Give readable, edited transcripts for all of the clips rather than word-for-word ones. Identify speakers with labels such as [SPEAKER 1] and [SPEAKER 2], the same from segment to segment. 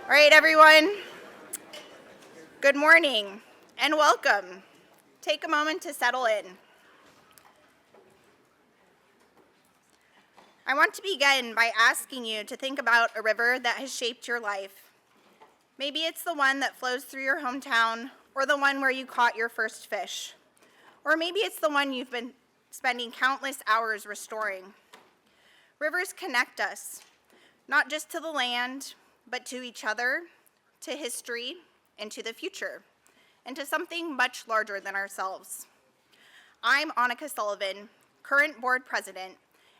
[SPEAKER 1] All right, everyone. Good morning and welcome. Take a moment to settle in. I want to begin by asking you to think about a river that has shaped your life. Maybe it's the one that flows through your hometown, or the one where you caught your first fish. Or maybe it's the one you've been spending countless hours restoring. Rivers connect us, not just to the land, but to each other, to history, and to the future, and to something much larger than ourselves. I'm Annika Sullivan, current board president,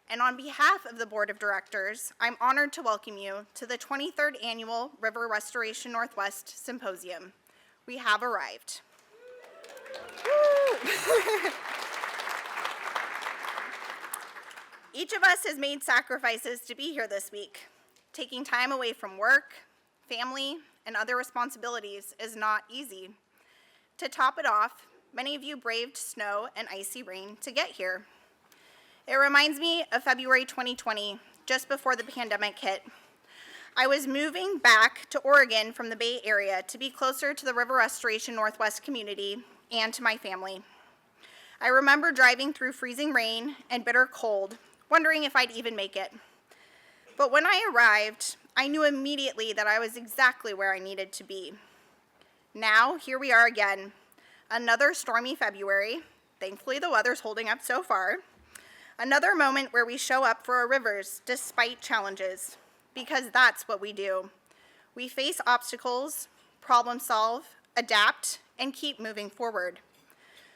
[SPEAKER 1] and on behalf of the board of directors, I'm honored to welcome you to the 23rd Annual River Restoration Northwest Symposium. We have arrived. Each of us has made sacrifices to be here this week. Taking time away from work, family, and other responsibilities is not easy. To top it off, many of you braved snow and icy rain to get here. It reminds me of February 2020, just before the pandemic hit. I was moving back to Oregon from the Bay Area to be closer to the River Restoration Northwest community and to my family. I remember driving through freezing rain and bitter cold, wondering if I'd even make it. But when I arrived, I knew immediately that I was exactly where I needed to be. Now, here we are again, another stormy February. Thankfully, the weather's holding up so far. Another moment where we show up for our rivers despite challenges, because that's what we do. We face obstacles, problem solve, adapt, and keep moving forward.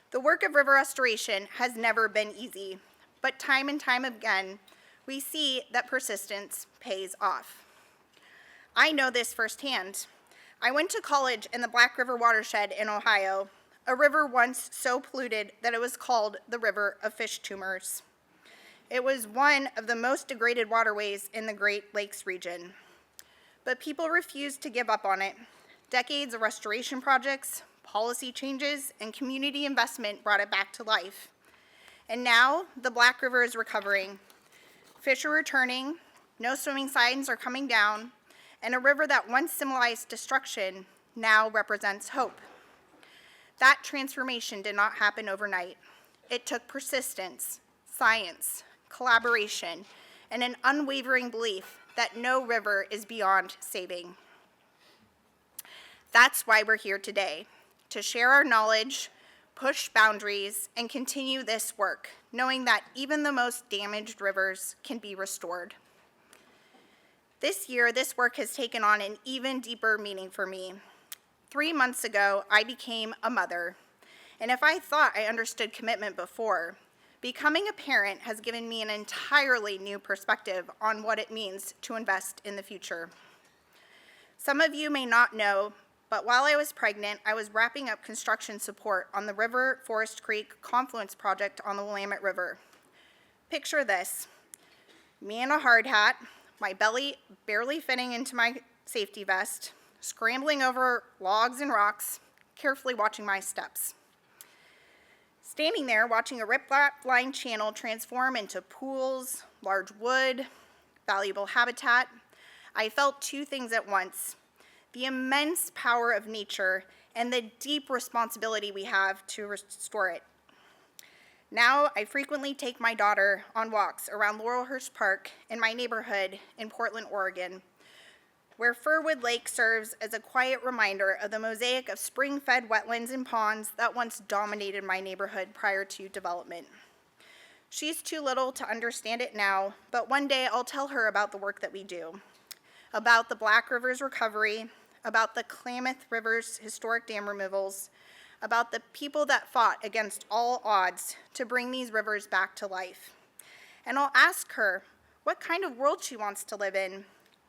[SPEAKER 1] The work of river restoration has never been easy, but time and time again, we see that persistence pays off. I know this firsthand. I went to college in the Black River watershed in Ohio, a river once so polluted that it was called the River of Fish Tumors. It was one of the most degraded waterways in the Great Lakes region. But people refused to give up on it. Decades of restoration projects, policy changes, and community investment brought it back to life. And now, the Black River is recovering. Fish are returning, no swimming signs are coming down, and a river that once symbolized destruction now represents hope. That transformation did not happen overnight. It took persistence, science, collaboration, and an unwavering belief that no river is beyond saving. That's why we're here today, to share our knowledge, push boundaries, and continue this work, knowing that even the most damaged rivers can be restored. This year, this work has taken on an even deeper meaning for me. 3 months ago, I became a mother, and if I thought I understood commitment before, becoming a parent has given me an entirely new perspective on what it means to invest in the future. Some of you may not know, but while I was pregnant, I was wrapping up construction support on the River Forest Creek Confluence Project on the Willamette River. Picture this: me in a hard hat, my belly barely fitting into my safety vest, scrambling over logs and rocks, carefully watching my steps. Standing there watching a riprap-lined channel transform into pools, large wood, valuable habitat, I felt two things at once: the immense power of nature and the deep responsibility we have to restore it. Now, I frequently take my daughter on walks around Laurelhurst Park in my neighborhood in Portland, Oregon, where Firwood Lake serves as a quiet reminder of the mosaic of spring-fed wetlands and ponds that once dominated my neighborhood prior to development. She's too little to understand it now, but one day I'll tell her about the work that we do, about the Black River's recovery, about the Klamath River's historic dam removals, about the people that fought against all odds to bring these rivers back to life. And I'll ask her what kind of world she wants to live in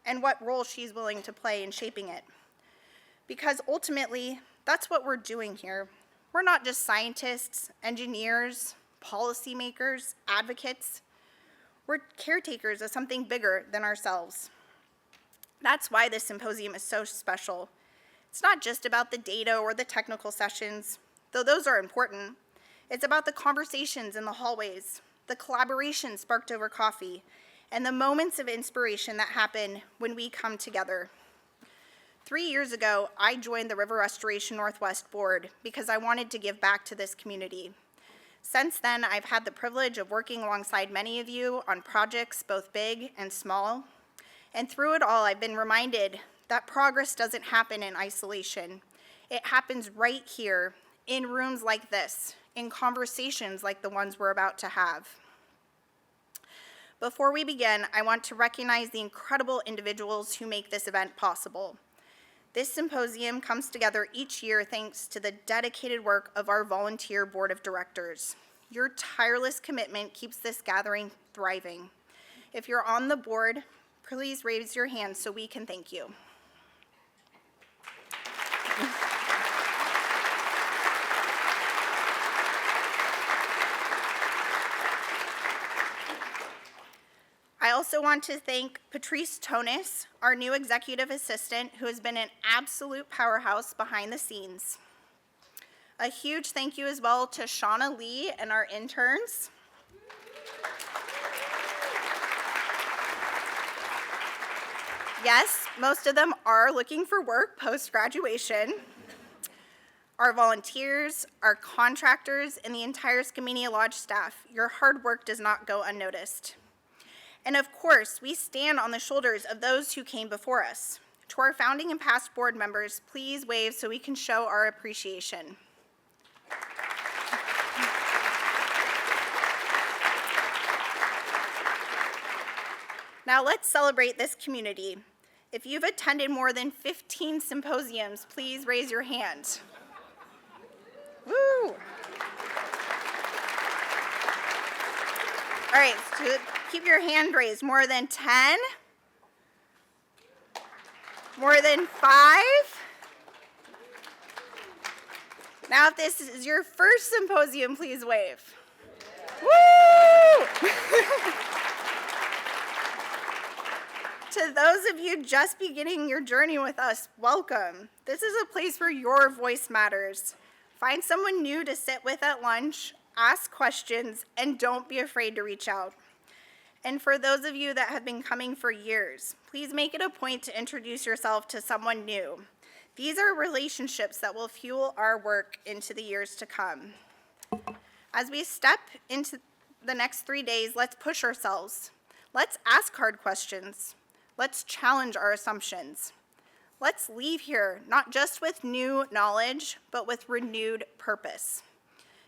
[SPEAKER 1] and what role she's willing to play in shaping it. Because ultimately, that's what we're doing here. We're not just scientists, engineers, policymakers, advocates. We're caretakers of something bigger than ourselves. That's why this symposium is so special. It's not just about the data or the technical sessions, though those are important. It's about the conversations in the hallways, the collaboration sparked over coffee, and the moments of inspiration that happen when we come together. 3 years ago, I joined the River Restoration Northwest Board because I wanted to give back to this community. Since then, I've had the privilege of working alongside many of you on projects both big and small. And through it all, I've been reminded that progress doesn't happen in isolation. It happens right here, in rooms like this, in conversations like the ones we're about to have. Before we begin, I want to recognize the incredible individuals who make this event possible. This symposium comes together each year thanks to the dedicated work of our volunteer board of directors. Your tireless commitment keeps this gathering thriving. If you're on the board, please raise your hand so we can thank you. I also want to thank Patrice Tonis, our new executive assistant, who has been an absolute powerhouse behind the scenes. A huge thank you as well to Shauna Lee and our interns. Yes, most of them are looking for work post-graduation. Our volunteers, our contractors, and the entire Skamania Lodge staff, your hard work does not go unnoticed. And of course, we stand on the shoulders of those who came before us. To our founding and past board members, please wave so we can show our appreciation. Now let's celebrate this community. If you've attended more than 15 symposiums, please raise your hand. Woo! All right, so keep your hand raised. More than 10? More than 5? Now, if this is your first symposium, please wave. Woo! To those of you just beginning your journey with us, welcome. This is a place where your voice matters. Find someone new to sit with at lunch, ask questions, and don't be afraid to reach out. And for those of you that have been coming for years, please make it a point to introduce yourself to someone new. These are relationships that will fuel our work into the years to come. As we step into the next 3 days, let's push ourselves. Let's ask hard questions. Let's challenge our assumptions. Let's leave here not just with new knowledge, but with renewed purpose.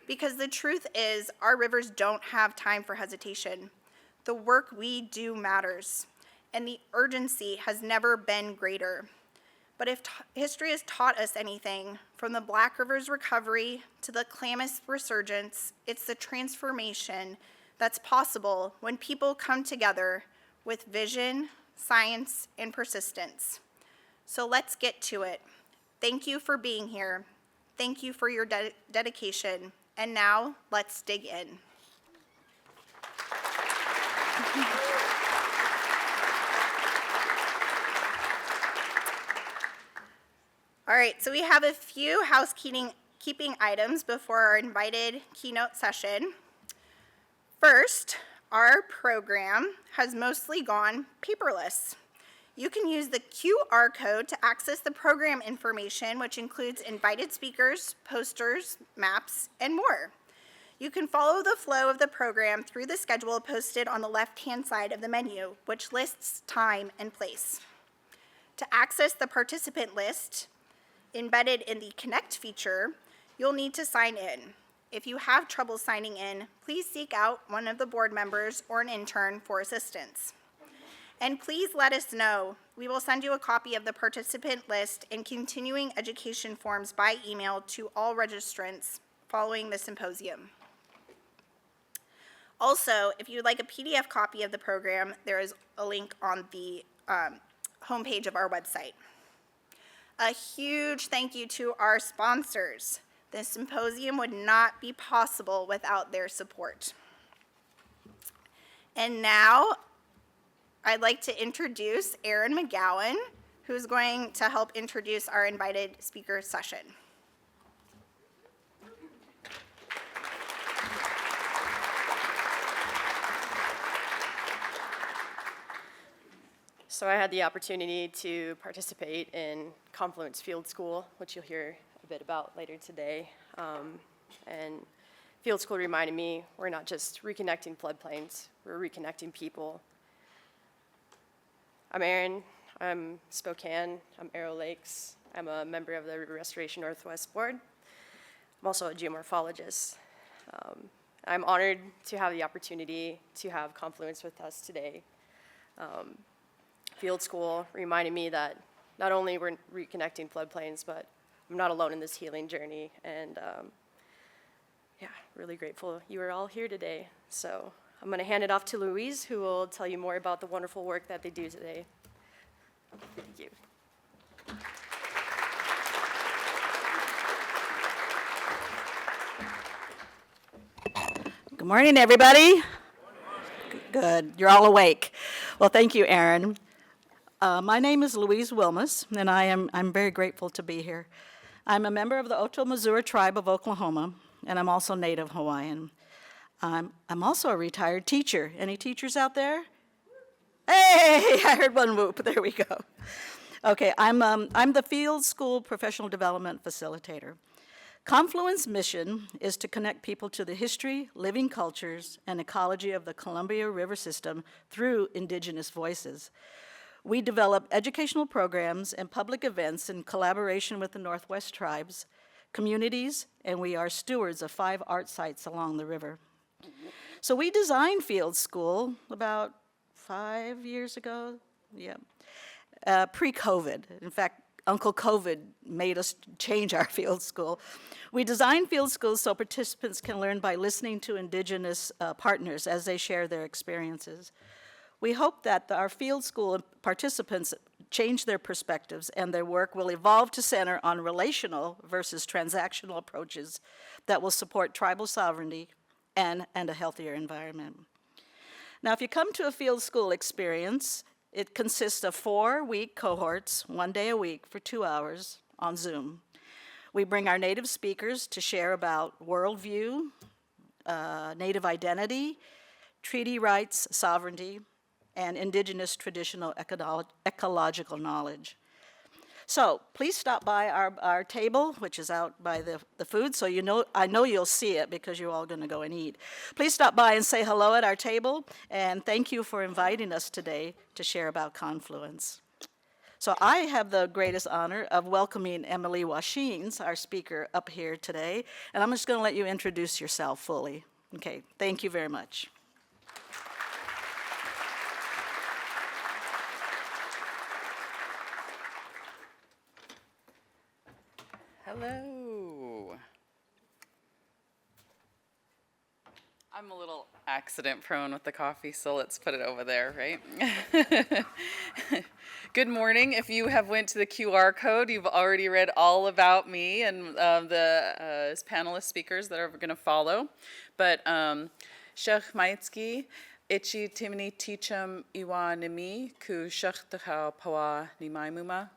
[SPEAKER 1] Because the truth is, our rivers don't have time for hesitation. The work we do matters, and the urgency has never been greater. But if history has taught us anything, from the Black River's recovery to the Klamath resurgence, it's the transformation that's possible when people come together with vision, science, and persistence. So let's get to it. Thank you for being here. Thank you for your dedication. And now, let's dig in. All right, so we have a few housekeeping items before our invited keynote session. First, our program has mostly gone paperless. You can use the QR code to access the program information, which includes invited speakers, posters, maps, and more. You can follow the flow of the program through the schedule posted on the left-hand side of the menu, which lists time and place. To access the participant list embedded in the Connect feature, you'll need to sign in. If you have trouble signing in, please seek out one of the board members or an intern for assistance. And please let us know. We will send you a copy of the participant list and continuing education forms by email to all registrants following the symposium. Also, if you'd like a PDF copy of the program, there is a link on the homepage of our website. A huge thank you to our sponsors. The symposium would not be possible without their support. And now, I'd like to introduce Erin McGowan, who's going to help introduce our invited speaker session.
[SPEAKER 2] So I had the opportunity to participate in Confluence Field School, which you'll hear a bit about later today. And Field School reminded me we're not just reconnecting floodplains, we're reconnecting people. I'm Erin, I'm Spokane, I'm Arrow Lakes, I'm a member of the Restoration Northwest Board. I'm also a geomorphologist. I'm honored to have the opportunity to have Confluence with us today. Field School reminded me that not only we're reconnecting floodplains, but I'm not alone in this healing journey. And yeah, really grateful you are all here today. So I'm going to hand it off to Louise, who will tell you more about the wonderful work that they do today. Thank you.
[SPEAKER 3] Good morning, everybody. Good, you're all awake. Well, thank you, Erin. My name is Louise Wilmus, and I'm very grateful to be here. I'm a member of the Oto-Missouri tribe of Oklahoma, and I'm also Native Hawaiian. I'm also a retired teacher. Any teachers out there? Hey, I heard one whoop. There we go. Okay, I'm the Field School Professional Development Facilitator. Confluence mission is to connect people to the history, living cultures, and ecology of the Columbia River system through Indigenous voices. We develop educational programs and public events in collaboration with the Northwest tribes, communities, and we are stewards of 5 art sites along the river. So we designed Field School about 5 years ago, pre-COVID. In fact, Uncle COVID made us change our field school. We designed field schools so participants can learn by listening to Indigenous partners as they share their experiences. We hope that our field school participants change their perspectives and their work will evolve to center on relational versus transactional approaches that will support tribal sovereignty and a healthier environment. Now, if you come to a field school experience, it consists of 4-week cohorts, 1 day a week for 2 hours on Zoom. We bring our Native speakers to share about worldview, Native identity, treaty rights, sovereignty, and Indigenous traditional ecological knowledge. So please stop by our table, which is out by the food, so I know you'll see it because you're all going to go and eat. Please stop by and say hello at our table, and thank you for inviting us today to share about Confluence. So I have the greatest honor of welcoming Emily Washines, our speaker, up here today, and I'm just going to let you introduce yourself fully. Okay, thank you very much.
[SPEAKER 4] Hello. I'm a little accident prone with the coffee, so let's put it over there, right? Good morning. If you have went to the QR code, you've already read all about me and the panelist speakers that are going to follow. But Shech Maitsky, Ichi Timini Ticham Iwa Nimi, Ku Shech Tachao Pawa Nimaimuma.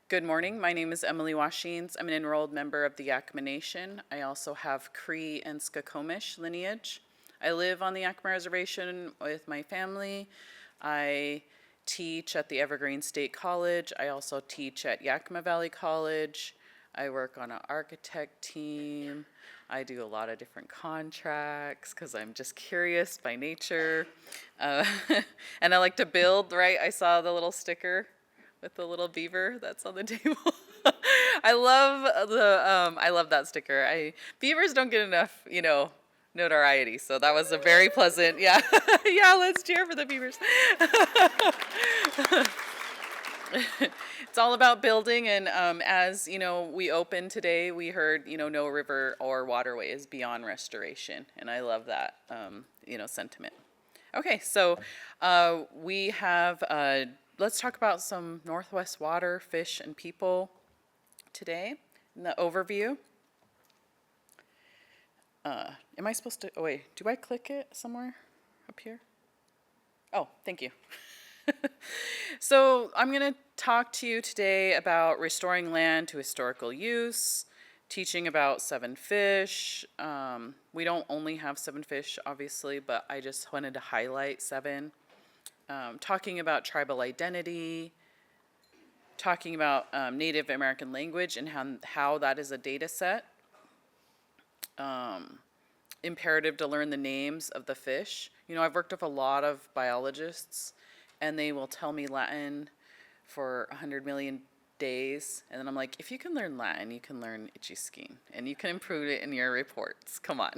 [SPEAKER 4] Good morning. My name is Emily Washines. I'm an enrolled member of the Yakama Nation. I also have Cree and Skokomish lineage. I live on the Yakama Reservation with my family. I teach at the Evergreen State College. I also teach at Yakama Valley College. I work on an architect team. I do a lot of different contracts because I'm just curious by nature. And I like to build, right? I saw the little sticker with the little beaver that's on the table. I love that sticker. Beavers don't get enough, notoriety. So that was a very pleasant, yeah, let's cheer for the beavers. It's all about building, and as we opened today, we heard no river or waterway is beyond restoration, and I love that sentiment. Okay, so we have. Let's talk about some Northwest water, fish, and people today in the overview. Am I supposed to, do I click it somewhere up here? Oh, thank you. So I'm going to talk to you today about restoring land to historical use, teaching about 7 fish. We don't only have 7 fish, obviously, but I just wanted to highlight 7. talking about tribal identity, talking about Native American language and how that is a data set. Imperative to learn the names of the fish. I've worked with a lot of biologists, and they will tell me Latin for 100 million days, and then I'm like, if you can learn Latin, you can learn Ichuskin, and you can improve it in your reports. Come on.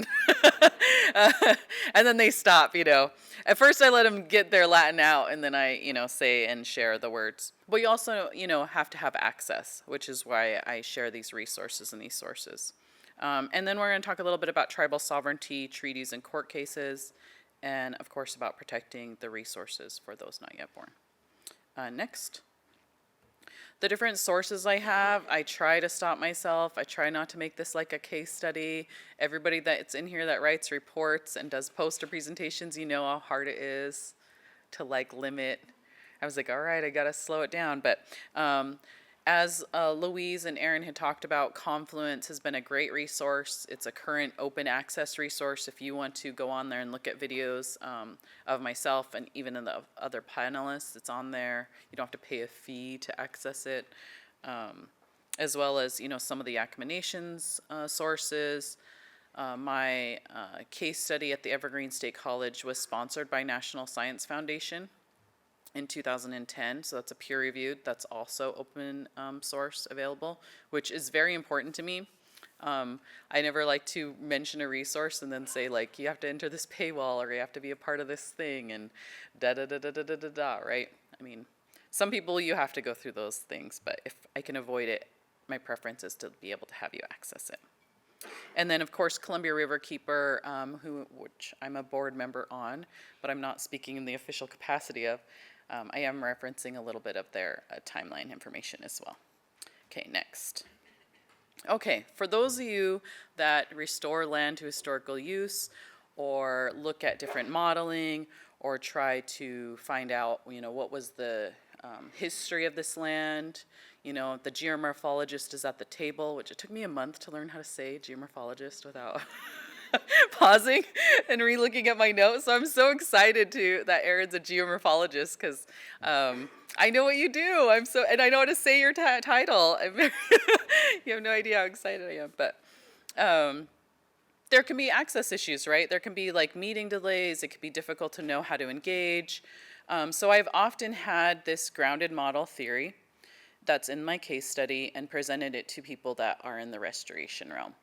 [SPEAKER 4] And then they stop, At first I let them get their Latin out, and then I, say and share the words. But you also, have to have access, which is why I share these resources and these sources. And then we're going to talk a little bit about tribal sovereignty, treaties, and court cases, and of course about protecting the resources for those not yet born. Next. The different sources I have, I try to stop myself. I try not to make this like a case study. Everybody that's in here that writes reports and does poster presentations, you know how hard it is to limit. I was like, all right, I got to slow it down. But as Louise and Aaron had talked about, Confluence has been a great resource. It's a current open access resource if you want to go on there and look at videos of myself and even in the other panelists. It's on there. You don't have to pay a fee to access it, as well as some of the Yakama Nations sources. My case study at the Evergreen State College was sponsored by National Science Foundation in 2010, so that's a peer-reviewed, that's also open source available, which is very important to me. I never like to mention a resource and then say you have to enter this paywall or you have to be a part of this thing and da-da-da-da-da-da-da, right? I mean, some people you have to go through those things, but if I can avoid it, my preference is to be able to have you access it. And then, of course, Columbia Riverkeeper, which I'm a board member on, but I'm not speaking in the official capacity of. I am referencing a little bit of their timeline information as well. Okay, next. Okay, for those of you that restore land to historical use or look at different modeling or try to find out, what was the history of this land, the geomorphologist is at the table, which it took me a month to learn how to say geomorphologist without pausing and re-looking at my notes. So I'm so excited that Aaron's a geomorphologist because I know what you do. And I know how to say your title. You have no idea how excited I am. But there can be access issues, right? There can be meeting delays. It could be difficult to know how to engage. So I've often had this grounded model theory that's in my case study and presented it to people that are in the restoration realm.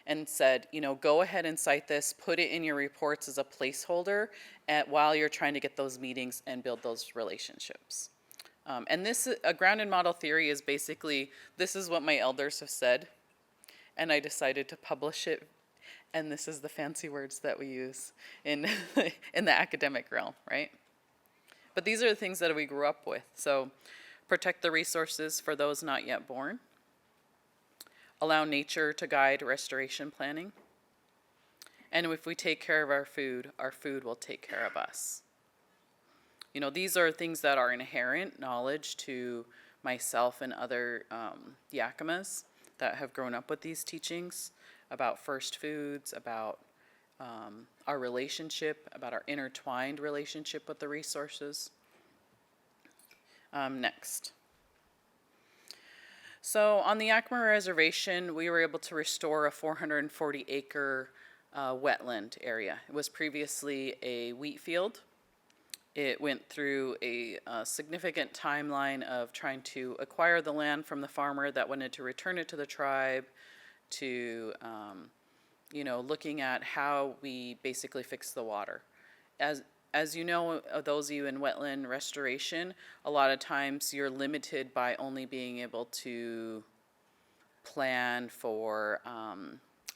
[SPEAKER 4] And said, go ahead and cite this, put it in your reports as a placeholder while you're trying to get those meetings and build those relationships. And a grounded model theory is basically, this is what my elders have said, and I decided to publish it, and this is the fancy words that we use in the academic realm, right? But these are the things that we grew up with. So protect the resources for those not yet born. Allow nature to guide restoration planning. And if we take care of our food will take care of us. These are things that are inherent knowledge to myself and other Yakamas that have grown up with these teachings about first foods, about our relationship, about our intertwined relationship with the resources. Next. So on the Yakama Reservation, we were able to restore a 440-acre wetland area. It was previously a wheat field. It went through a significant timeline of trying to acquire the land from the farmer that wanted to return it to the tribe, to looking at how we basically fix the water. As you know, those of you in wetland restoration, a lot of times you're limited by only being able to plan for,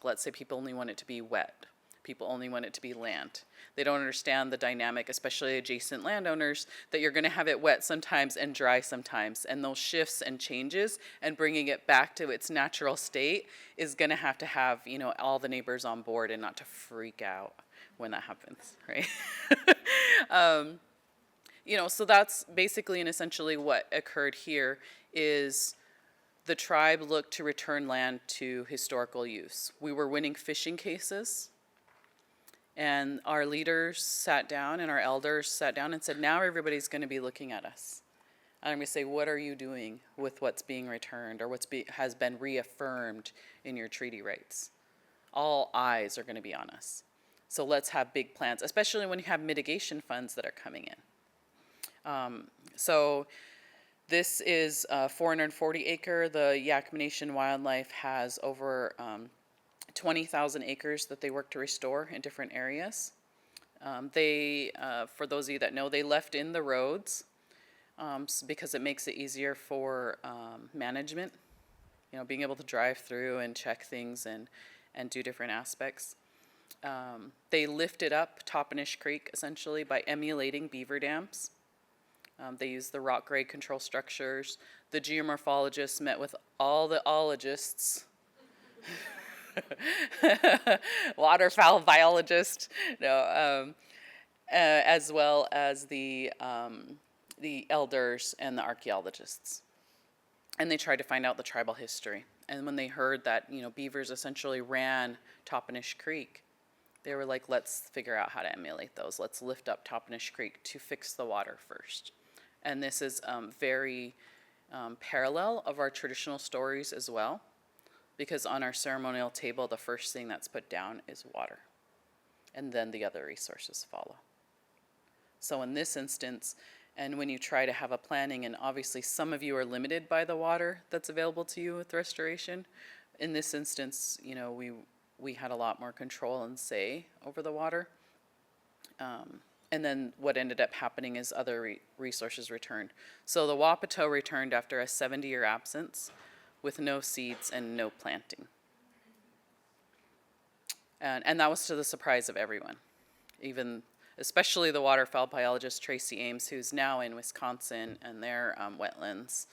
[SPEAKER 4] let's say people only want it to be wet. People only want it to be land. They don't understand the dynamic, especially adjacent landowners, that you're going to have it wet sometimes and dry sometimes. And those shifts and changes and bringing it back to its natural state is going to have, all the neighbors on board and not to freak out when that happens, right? So that's basically and essentially what occurred here is the tribe looked to return land to historical use. We were winning fishing cases, And our leaders sat down and our elders sat down and said, now everybody's going to be looking at us. And I'm going to say, what are you doing with what's being returned or has been reaffirmed in your treaty rights? All eyes are going to be on us. So let's have big plans, especially when you have mitigation funds that are coming in. So this is a 440 acre. The Yakama Nation Wildlife has over 20,000 acres that they work to restore in different areas. For those of you that know, they left in the roads because it makes it easier for management, being able to drive through and check things and do different aspects. They lifted up Toppenish Creek essentially by emulating beaver dams. They used the rock grade control structures. The geomorphologists met with all the ologists, waterfowl biologist, as well as the elders and the archaeologists. And they tried to find out the tribal history. And when they heard that, beavers essentially ran Toppenish Creek, they were like, let's figure out how to emulate those. Let's lift up Toppenish Creek to fix the water first. And this is very parallel of our traditional stories as well, because on our ceremonial table, the first thing that's put down is water, and then the other resources follow. So in this instance, and when you try to have a planning, and obviously some of you are limited by the water that's available to you with restoration, in this instance, we had a lot more control and say over the water. And then what ended up happening is other resources returned. So the Wapato returned after a 70-year absence with no seeds and no planting. And that was to the surprise of everyone, especially the waterfowl biologist Tracy Ames, who's now in Wisconsin and their wetlands.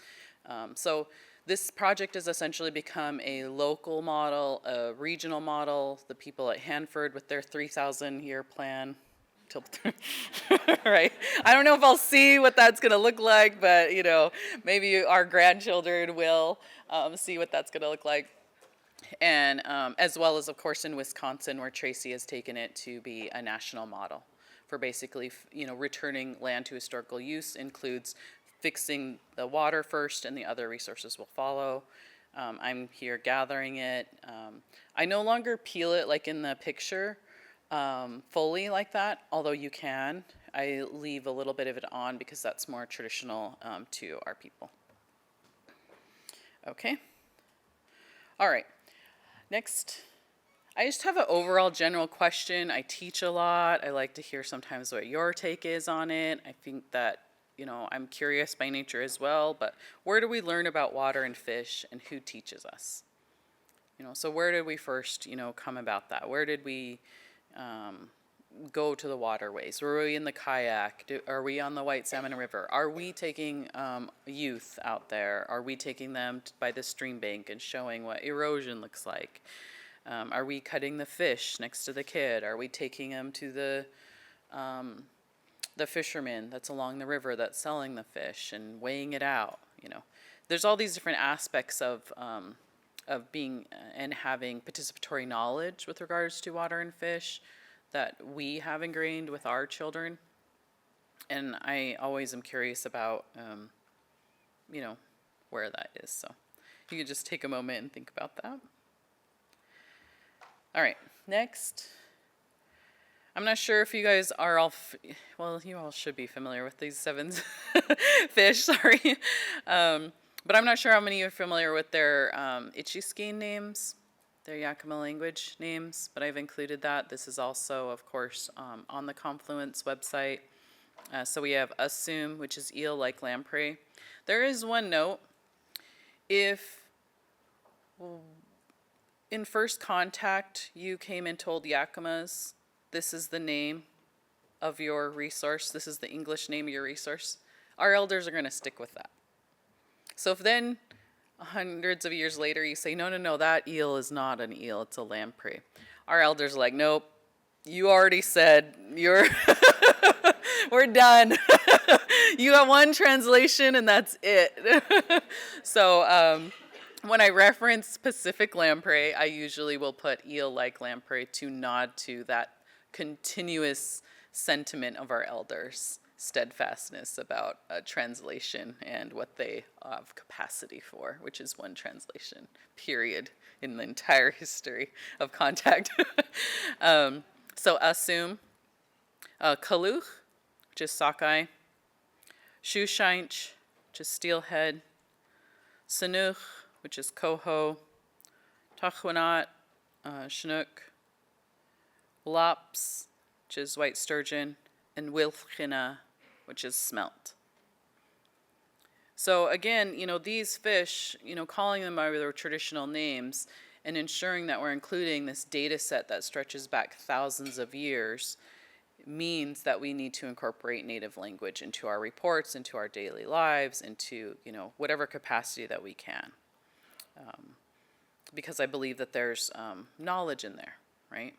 [SPEAKER 4] So this project has essentially become a local model, a regional model. The people at Hanford with their 3,000-year plan, right? I don't know if I'll see what that's going to look like, but maybe our grandchildren will see what that's going to look like. And as well as, of course, in Wisconsin, where Tracy has taken it to be a national model for basically, returning land to historical use includes fixing the water first, and the other resources will follow. I'm here gathering it. I no longer peel it like in the picture fully like that, although you can. I leave a little bit of it on because that's more traditional to our people. Okay. All right. Next, I just have an overall general question. I teach a lot. I like to hear sometimes what your take is on it. I think that, I'm curious by nature as well, but where do we learn about water and fish, and who teaches us? So where did we first, come about that? Where did we go to the waterways? Were we in the kayak? Are we on the White Salmon River? Are we taking youth out there? Are we taking them by the stream bank and showing what erosion looks like? Are we cutting the fish next to the kid? Are we taking them to the fisherman that's along the river that's selling the fish and weighing it out? There's all these different aspects of being and having participatory knowledge with regards to water and fish that we have ingrained with our children. And I always am curious about, where that is. So you could just take a moment and think about that. All right, next. I'm not sure if you guys are all, you all should be familiar with these 7 fish, sorry. But I'm not sure how many of you are familiar with their Ichiskeen names, their Yakama language names, but I've included that. This is also, of course, on the Confluence website. So we have assume, which is eel like lamprey. There is one note. If in first contact you came and told Yakamas, this is the name of your resource, this is the English name of your resource, our elders are going to stick with that. So if then hundreds of years later you say, no, that eel is not an eel, it's a lamprey, our elders are like, nope, you already said, we're done. You got one translation and that's it. So when I reference Pacific lamprey, I usually will put eel like lamprey to nod to that continuous sentiment of our elders, steadfastness about translation and what they have capacity for, which is one translation, period, in the entire history of contact. So assume, kaluch, which is sockeye, shushainch, which is steelhead, sanuch, which is coho, tachwanat, chinook, laps, which is white sturgeon, and wilchina, which is smelt. So again, these fish, calling them by their traditional names and ensuring that we're including this data set that stretches back thousands of years means that we need to incorporate native language into our reports, into our daily lives, into, whatever capacity that we can. Because I believe that there's knowledge in there, right?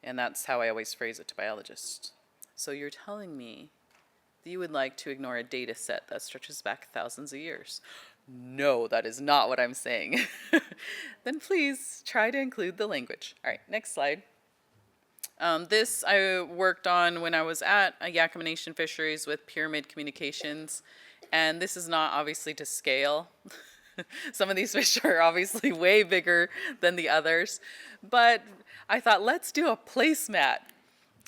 [SPEAKER 4] And that's how I always phrase it to biologists. So you're telling me that you would like to ignore a data set that stretches back thousands of years? No, that is not what I'm saying. Then please try to include the language. All right, next slide. This I worked on when I was at Yakama Nation Fisheries with Pyramid Communications, and this is not obviously to scale. Some of these fish are obviously way bigger than the others, but I thought, let's do a placemat.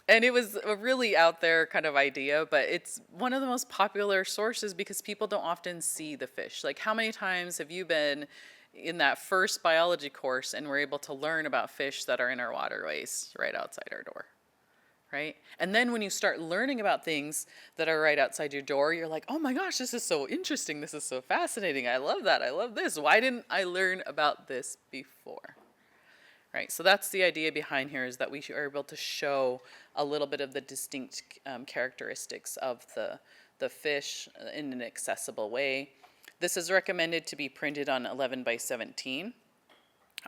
[SPEAKER 4] And it was a really out there kind of idea, but it's one of the most popular sources because people don't often see the fish. Like, how many times have you been in that first biology course and were able to learn about fish that are in our waterways right outside our door, right? And then when you start learning about things that are right outside your door, you're like, oh my gosh, this is so interesting. This is so fascinating. I love that. I love this. Why didn't I learn about this before? Right, so that's the idea behind here, is that we are able to show a little bit of the distinct characteristics of the fish in an accessible way. This is recommended to be printed on 11 by 17.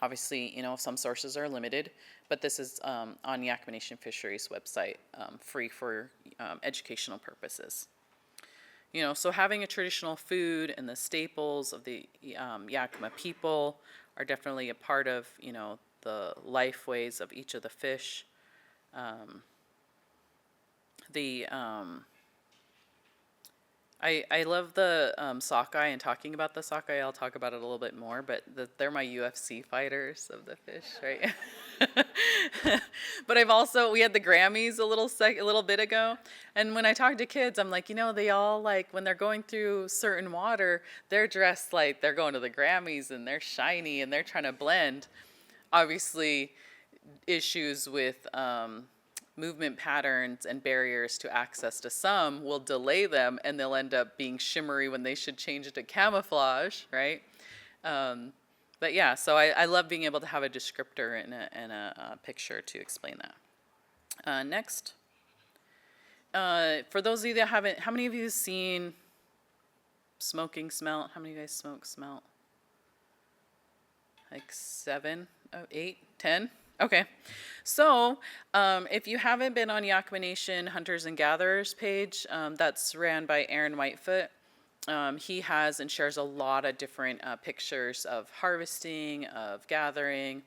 [SPEAKER 4] Obviously, some sources are limited, but this is on Yakama Nation Fisheries website, free for educational purposes. So having a traditional food and the staples of the Yakama people are definitely a part of, the life ways of each of the fish. I love the sockeye, and talking about the sockeye, I'll talk about it a little bit more, but they're my UFC fighters of the fish, right? But we had the Grammys a little bit ago, and when I talk to kids, I'm like, they all, like, when they're going through certain water, they're dressed like they're going to the Grammys, and they're shiny, and they're trying to blend. Obviously, issues with movement patterns and barriers to access to some will delay them, and they'll end up being shimmery when they should change it to camouflage, right? But yeah, so I love being able to have a descriptor and a picture to explain that. Next. For those of you that haven't, how many of you have seen smoking smelt? How many of you guys smoke smelt? Like 7, 8, 10? Okay. So if you haven't been on Yakama Nation Hunters and Gatherers page, that's ran by Aaron Whitefoot. He has and shares a lot of different pictures of harvesting, of gathering,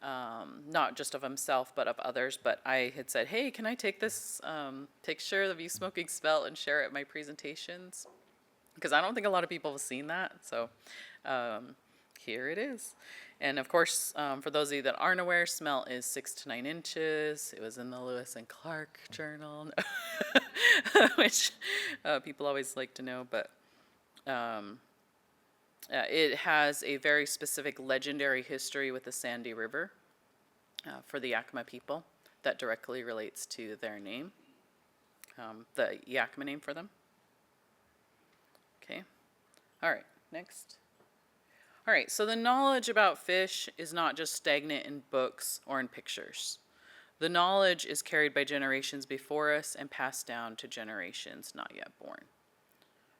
[SPEAKER 4] not just of himself, but of others. But I had said, hey, can I take this picture of you smoking smelt and share it at my presentations? Because I don't think a lot of people have seen that. So here it is. And of course, for those of you that aren't aware, smelt is 6 to 9 inches. It was in the Lewis and Clark Journal, which people always like to know. But it has a very specific legendary history with the Sandy River for the Yakama people that directly relates to their name, the Yakama name for them. Okay. All right, next. All right, so the knowledge about fish is not just stagnant in books or in pictures. The knowledge is carried by generations before us and passed down to generations not yet born.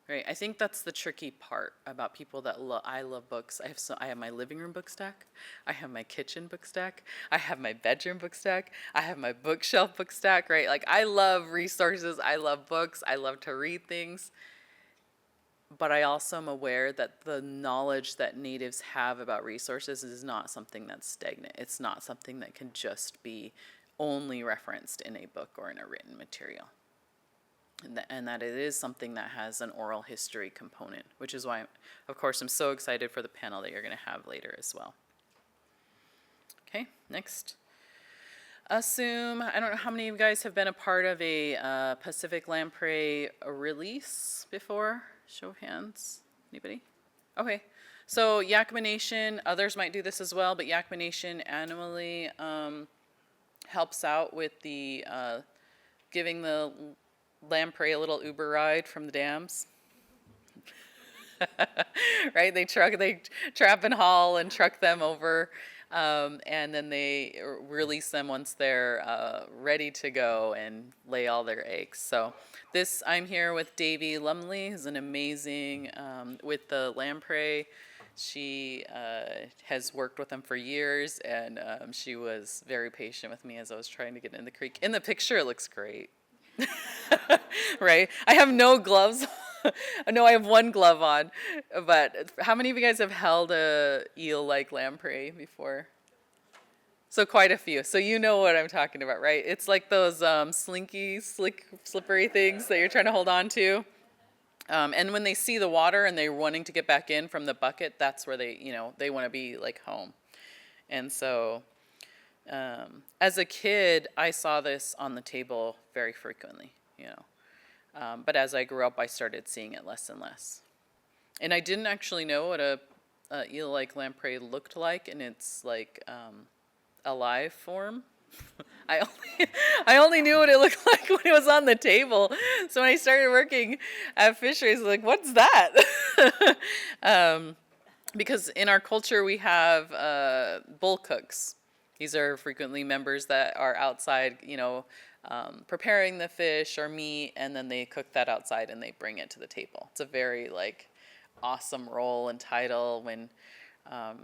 [SPEAKER 4] Right, I think that's the tricky part about people that I love books. I have my living room book stack. I have my kitchen book stack. I have my bedroom book stack. I have my bookshelf book stack, right? Like, I love resources. I love books. I love to read things. But I also am aware that the knowledge that natives have about resources is not something that's stagnant. It's not something that can just be only referenced in a book or in a written material. And that it is something that has an oral history component, which is why, of course, I'm so excited for the panel that you're going to have later as well. Okay, next. I don't know how many of you guys have been a part of a Pacific lamprey release before? Show of hands. Anybody? Okay. So Yakima Nation, others might do this as well, but Yakima Nation annually helps out with the giving the lamprey a little Uber ride from the dams. Right? They trap and haul and truck them over, and then they release them once they're ready to go and lay all their eggs. So I'm here with Davy Lumley, who's an amazing, with the lamprey. She has worked with them for years, and she was very patient with me as I was trying to get in the creek. In the picture, it looks great. Right? I have no gloves. No, I have one glove on. But how many of you guys have held a eel-like lamprey before? So quite a few. So you know what I'm talking about, right? It's like those slinky, slippery things that you're trying to hold on to. And when they see the water and they're wanting to get back in from the bucket, that's where they want to be like home. And so as a kid, I saw this on the table very frequently, but as I grew up, I started seeing it less and less. And I didn't actually know what a eel-like lamprey looked like in its like alive form. I only knew what it looked like when it was on the table. So when I started working at fisheries, I was like, what's that? Because in our culture, we have bull cooks. These are frequently members that are outside, preparing the fish or meat, and then they cook that outside and they bring it to the table. It's a very awesome role and title. When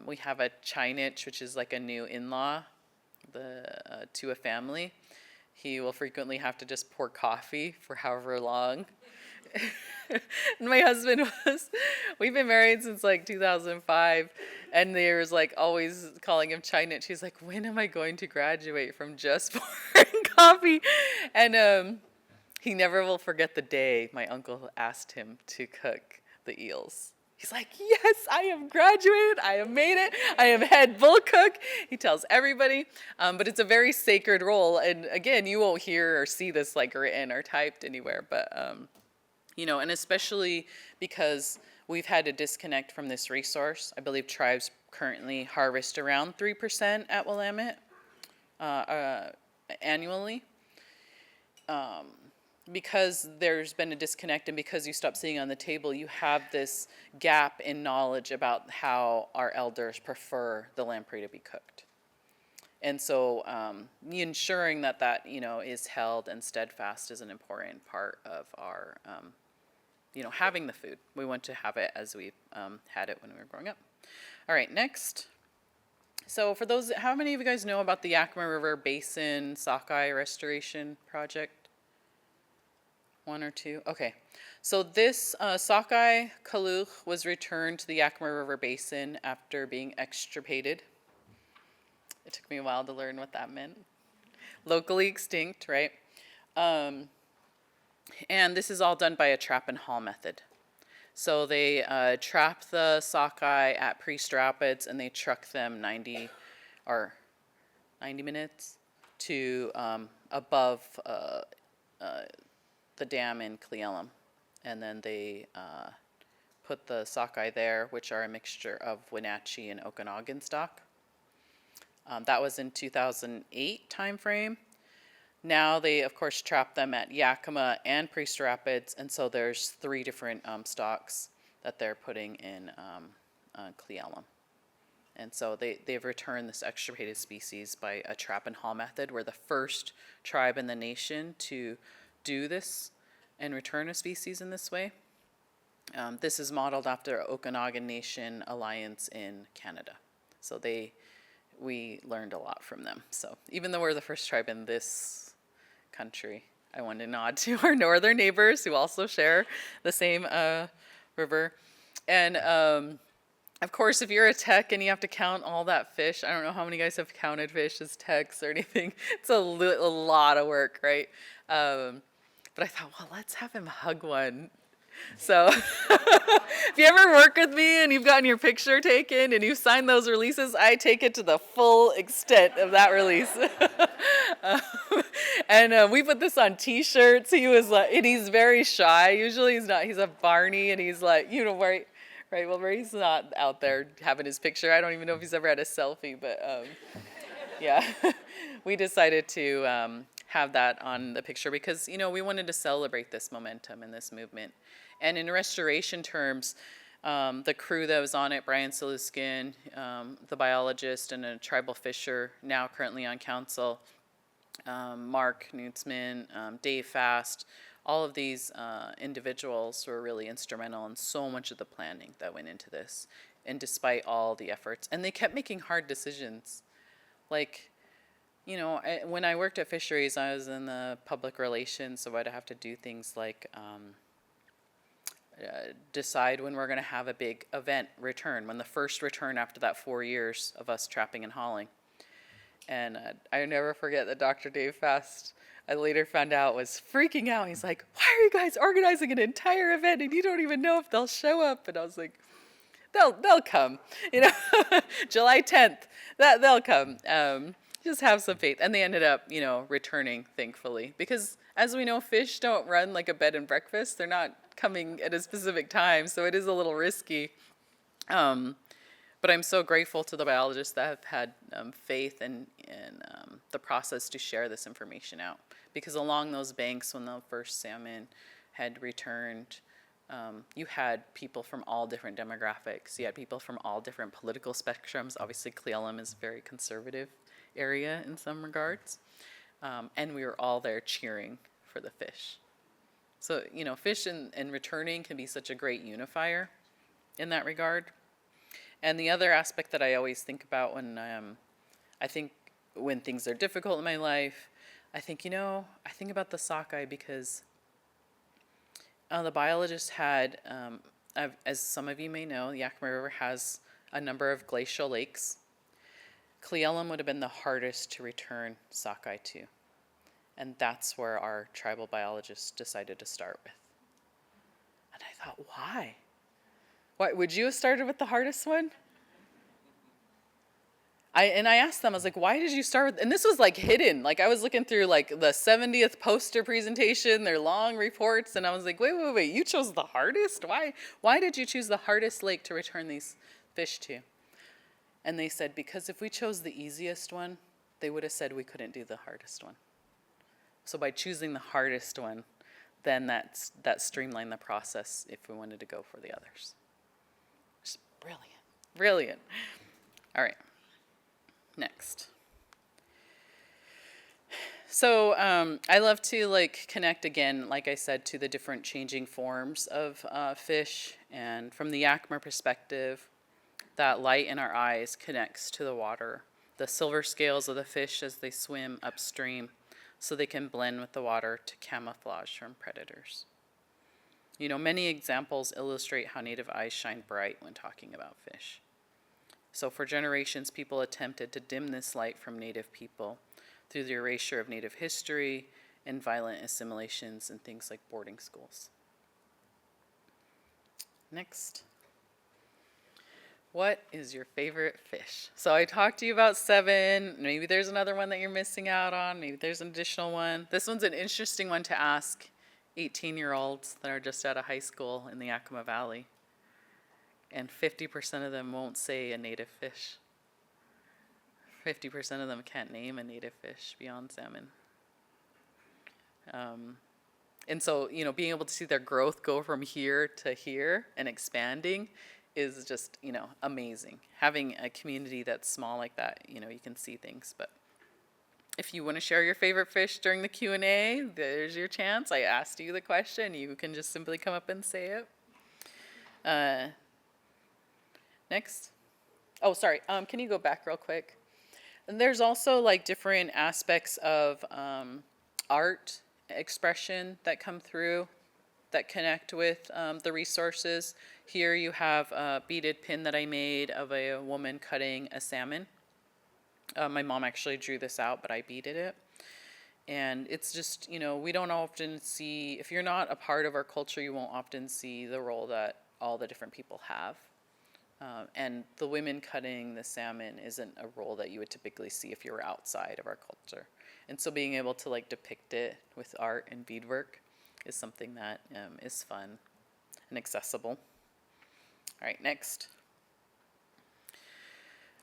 [SPEAKER 4] we have a chinich, which is like a new in-law to a family, he will frequently have to just pour coffee for however long. And my husband we've been married since 2005, and there's always calling him Chinich. He's like, when am I going to graduate from just pouring coffee? And he never will forget the day my uncle asked him to cook the eels. He's like, yes, I have graduated. I have made it. I am head bull cook. He tells everybody. But it's a very sacred role. And again, you won't hear or see this written or typed anywhere. But, and especially because we've had to disconnect from this resource. I believe tribes currently harvest around 3% at Willamette annually. Because there's been a disconnect and because you stop seeing on the table, you have this gap in knowledge about how our elders prefer the lamprey to be cooked. And so ensuring that is held and steadfast is an important part of our, having the food. We want to have it as we had it when we were growing up. All right, next. So for those, how many of you guys know about the Yakima River Basin Sockeye Restoration Project? One or two? Okay. So this sockeye kaluch was returned to the Yakima River Basin after being extirpated. It took me a while to learn what that meant. Locally extinct, right? And this is all done by a trap and haul method. So they trap the sockeye at Priest Rapids and they truck them 90 minutes to above the dam in Cleellum, and then they put the sockeye there, which are a mixture of Wenatchee and Okanagan stock. That was in 2008 timeframe. Now they, of course, trap them at Yakima and Priest Rapids, and so there's 3 different stocks that they're putting in Cleellum. And so they've returned this extirpated species by a trap and haul method. We're the first tribe in the nation to do this and return a species in this way. This is modeled after Okanagan Nation Alliance in Canada. So we learned a lot from them. So even though we're the first tribe in this country, I want to nod to our northern neighbors who also share the same river. And Of course, if you're a tech and you have to count all that fish, I don't know how many guys have counted fish as techs or anything. It's a lot of work, right? But I thought, well, let's have him hug one. So if you ever work with me and you've gotten your picture taken and you've signed those releases, I take it to the full extent of that release. And we put this on T-shirts. He was like, and he's very shy. Usually he's not. He's a Barney, and he's like, right, Wilbur. He's not out there having his picture. I don't even know if he's ever had a selfie, but yeah, we decided to have that on the picture because we wanted to celebrate this momentum and this movement. And in restoration terms, the crew that was on it, Brian Saluskin, the biologist and a tribal fisher, now currently on council, Mark Nutzman, Dave Fast, all of these individuals were really instrumental in so much of the planning that went into this. And despite all the efforts, and they kept making hard decisions. Like, when I worked at fisheries, I was in the public relations, so I'd have to do things like decide when we're going to have a big event return, when the first return after that 4 years of us trapping and hauling. And I never forget that Dr. Dave Fast, I later found out, was freaking out. He's like, why are you guys organizing an entire event and you don't even know if they'll show up? And I was like, they'll come, July 10th, they'll come. Just have some faith. And they ended up, returning, thankfully, because as we know, fish don't run like a bed and breakfast. They're not coming at a specific time, so it is a little risky. But I'm so grateful to the biologists that have had faith in the process to share this information out. Because along those banks, when the first salmon had returned, you had people from all different demographics. You had people from all different political spectrums. Obviously, Cle Elum is a very conservative area in some regards. And we were all there cheering for the fish. So, fish and returning can be such a great unifier in that regard. And the other aspect that I always think about when when things are difficult in my life, I think about the sockeye because the biologists had, as some of you may know, the Yakima River has a number of glacial lakes. Cle Elum would have been the hardest to return sockeye to. And that's where our tribal biologists decided to start with. And I thought, why? Why would you have started with the hardest one? I asked them, I was like, why did you start with, and this was like hidden. Like I was looking through like the 70th poster presentation, their long reports, and I was like, wait, you chose the hardest? Why did you choose the hardest lake to return these fish to? And they said, because if we chose the easiest one, they would have said we couldn't do the hardest one. So by choosing the hardest one, then that streamlined the process if we wanted to go for the others. Just brilliant. All right, next. So I love to connect again, like I said, to the different changing forms of fish, and from the Yakima perspective, that light in our eyes connects to the water, the silver scales of the fish as they swim upstream, so they can blend with the water to camouflage from predators. Many examples illustrate how native eyes shine bright when talking about fish. So for generations, people attempted to dim this light from native people through the erasure of native history and violent assimilations in things like boarding schools. Next. What is your favorite fish? So I talked to you about 7. Maybe there's another one that you're missing out on. Maybe there's an additional one. This one's an interesting one to ask 18-year-olds that are just out of high school in the Yakima Valley. And 50% of them won't say a native fish. 50% of them can't name a native fish beyond salmon. And so, being able to see their growth go from here to here and expanding is just, amazing. Having a community that's small like that, you can see things. But if you want to share your favorite fish during the Q&A, there's your chance. I asked you the question. You can just simply come up and say it. Next. Oh, sorry. Can you go back real quick? And there's also different aspects of art expression that come through that connect with the resources. Here you have a beaded pin that I made of a woman cutting a salmon. My mom actually drew this out, but I beaded it. And it's just, we don't often see, if you're not a part of our culture, you won't often see the role that all the different people have. And the women cutting the salmon isn't a role that you would typically see if you were outside of our culture. And so being able to depict it with art and beadwork is something that is fun and accessible. All right, next.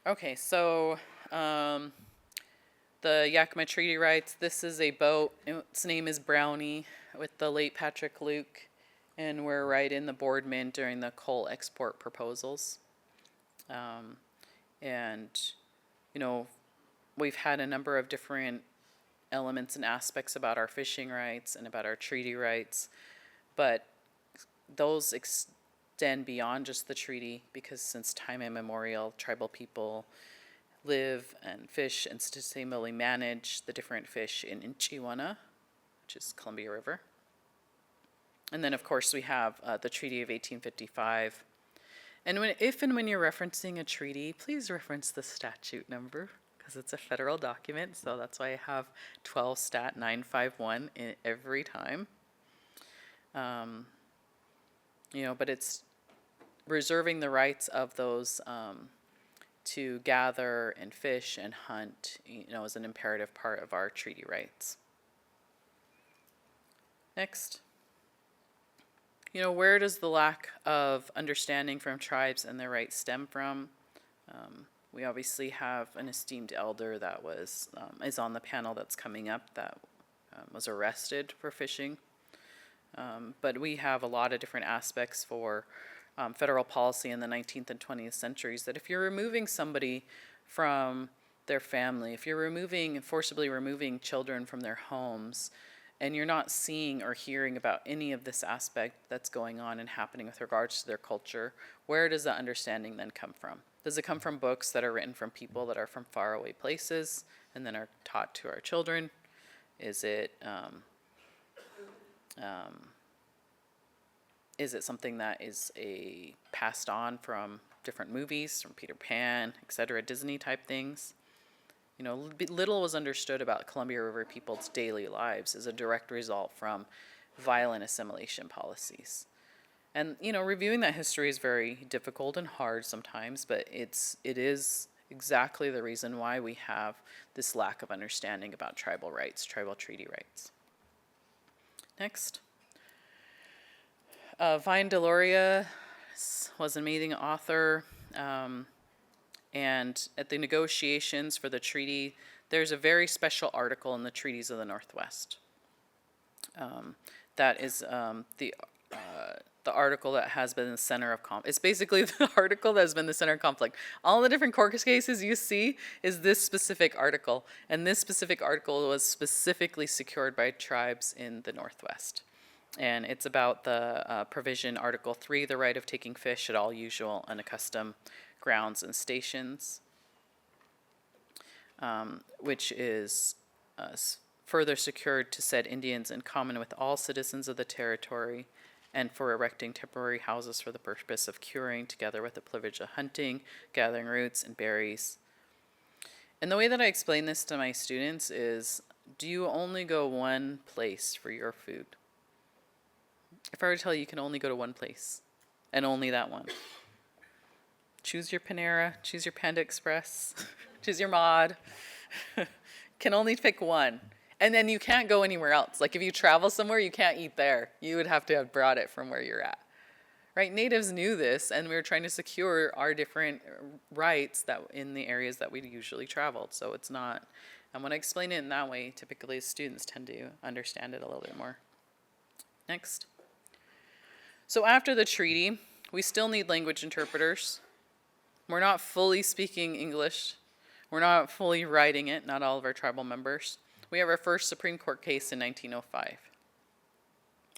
[SPEAKER 4] Okay, so the Yakima Treaty Rights. This is a boat. Its name is Brownie, with the late Patrick Luke, and we're right in the Boardman during the coal export proposals. And we've had a number of different elements and aspects about our fishing rights and about our treaty rights, but those extend beyond just the treaty, because since time immemorial, tribal people live and fish and sustainably manage the different fish in Chihuahua, which is Columbia River. And then, of course, we have the Treaty of 1855. And when you're referencing a treaty, please reference the statute number, because it's a federal document, so that's why I have 12 Stat 951 in every time. But it's reserving the rights of those to gather and fish and hunt, is an imperative part of our treaty rights. Next. Where does the lack of understanding from tribes and their rights stem from? We obviously have an esteemed elder that is on the panel that's coming up that was arrested for fishing. But we have a lot of different aspects for federal policy in the 19th and 20th centuries, that if you're removing somebody from their family, if you're forcibly removing children from their homes, and you're not seeing or hearing about any of this aspect that's going on and happening with regards to their culture, where does that understanding then come from? Does it come from books that are written from people that are from faraway places and then are taught to our children? Is it something that is passed on from different movies, from Peter Pan, etc., Disney type things? Little was understood about Columbia River people's daily lives as a direct result from violent assimilation policies. And, reviewing that history is very difficult and hard sometimes, but it is exactly the reason why we have this lack of understanding about tribal rights, tribal treaty rights. Next. Vine Deloria was an amazing author. And at the negotiations for the treaty, there's a very special article in the Treaties of the Northwest. That is the article that has been the center of conflict. It's basically the article that has been the center of conflict. All the different court cases you see is this specific article. And this specific article was specifically secured by tribes in the Northwest. And it's about the provision, Article 3, the right of taking fish at all usual and accustomed grounds and stations, which is further secured to said Indians in common with all citizens of the territory, and for erecting temporary houses for the purpose of curing, together with the privilege of hunting, gathering roots and berries. And the way that I explain this to my students is, do you only go one place for your food? If I were to tell you can only go to one place, and only that one, choose your Panera, choose your Panda Express, choose your Mod. Can only pick one. And then you can't go anywhere else. Like if you travel somewhere, you can't eat there. You would have to have brought it from where you're at. Right? Natives knew this, and we were trying to secure our different rights that in the areas that we usually traveled. So it's not, and when I explain it in that way, typically students tend to understand it a little bit more. Next. So after the treaty, we still need language interpreters. We're not fully speaking English. We're not fully writing it, not all of our tribal members. We have our first Supreme Court case in 1905,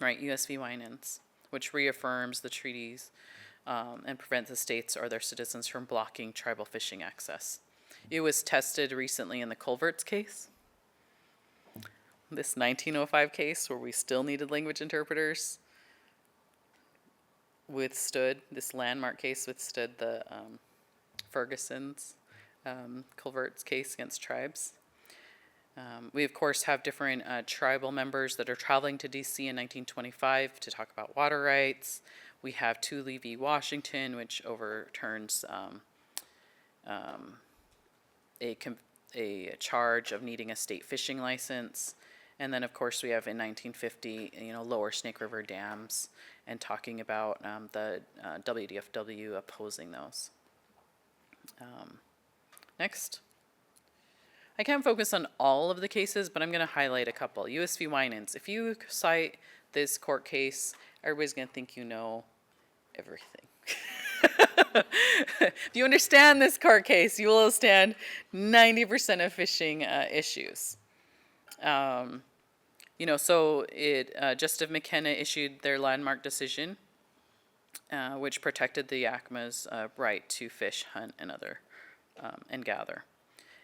[SPEAKER 4] right, U.S. v. Winans, which reaffirms the treaties and prevents the states or their citizens from blocking tribal fishing access. It was tested recently in the Culverts case, this 1905 case where we still needed language interpreters. this landmark case withstood the Ferguson's Culvert's case against tribes. We, of course, have different tribal members that are traveling to DC in 1925 to talk about water rights. We have Thule v. Washington, which overturns a charge of needing a state fishing license. And then, of course, we have in 1950, lower Snake River dams and talking about the WDFW opposing those. Next. I can't focus on all of the cases, but I'm going to highlight a couple. U.S. v. Winans. If you cite this court case, everybody's going to think you know everything. If you understand this court case, you will understand 90% of fishing issues. So Justice McKenna issued their landmark decision, which protected the Yakima's right to fish, hunt, and and gather.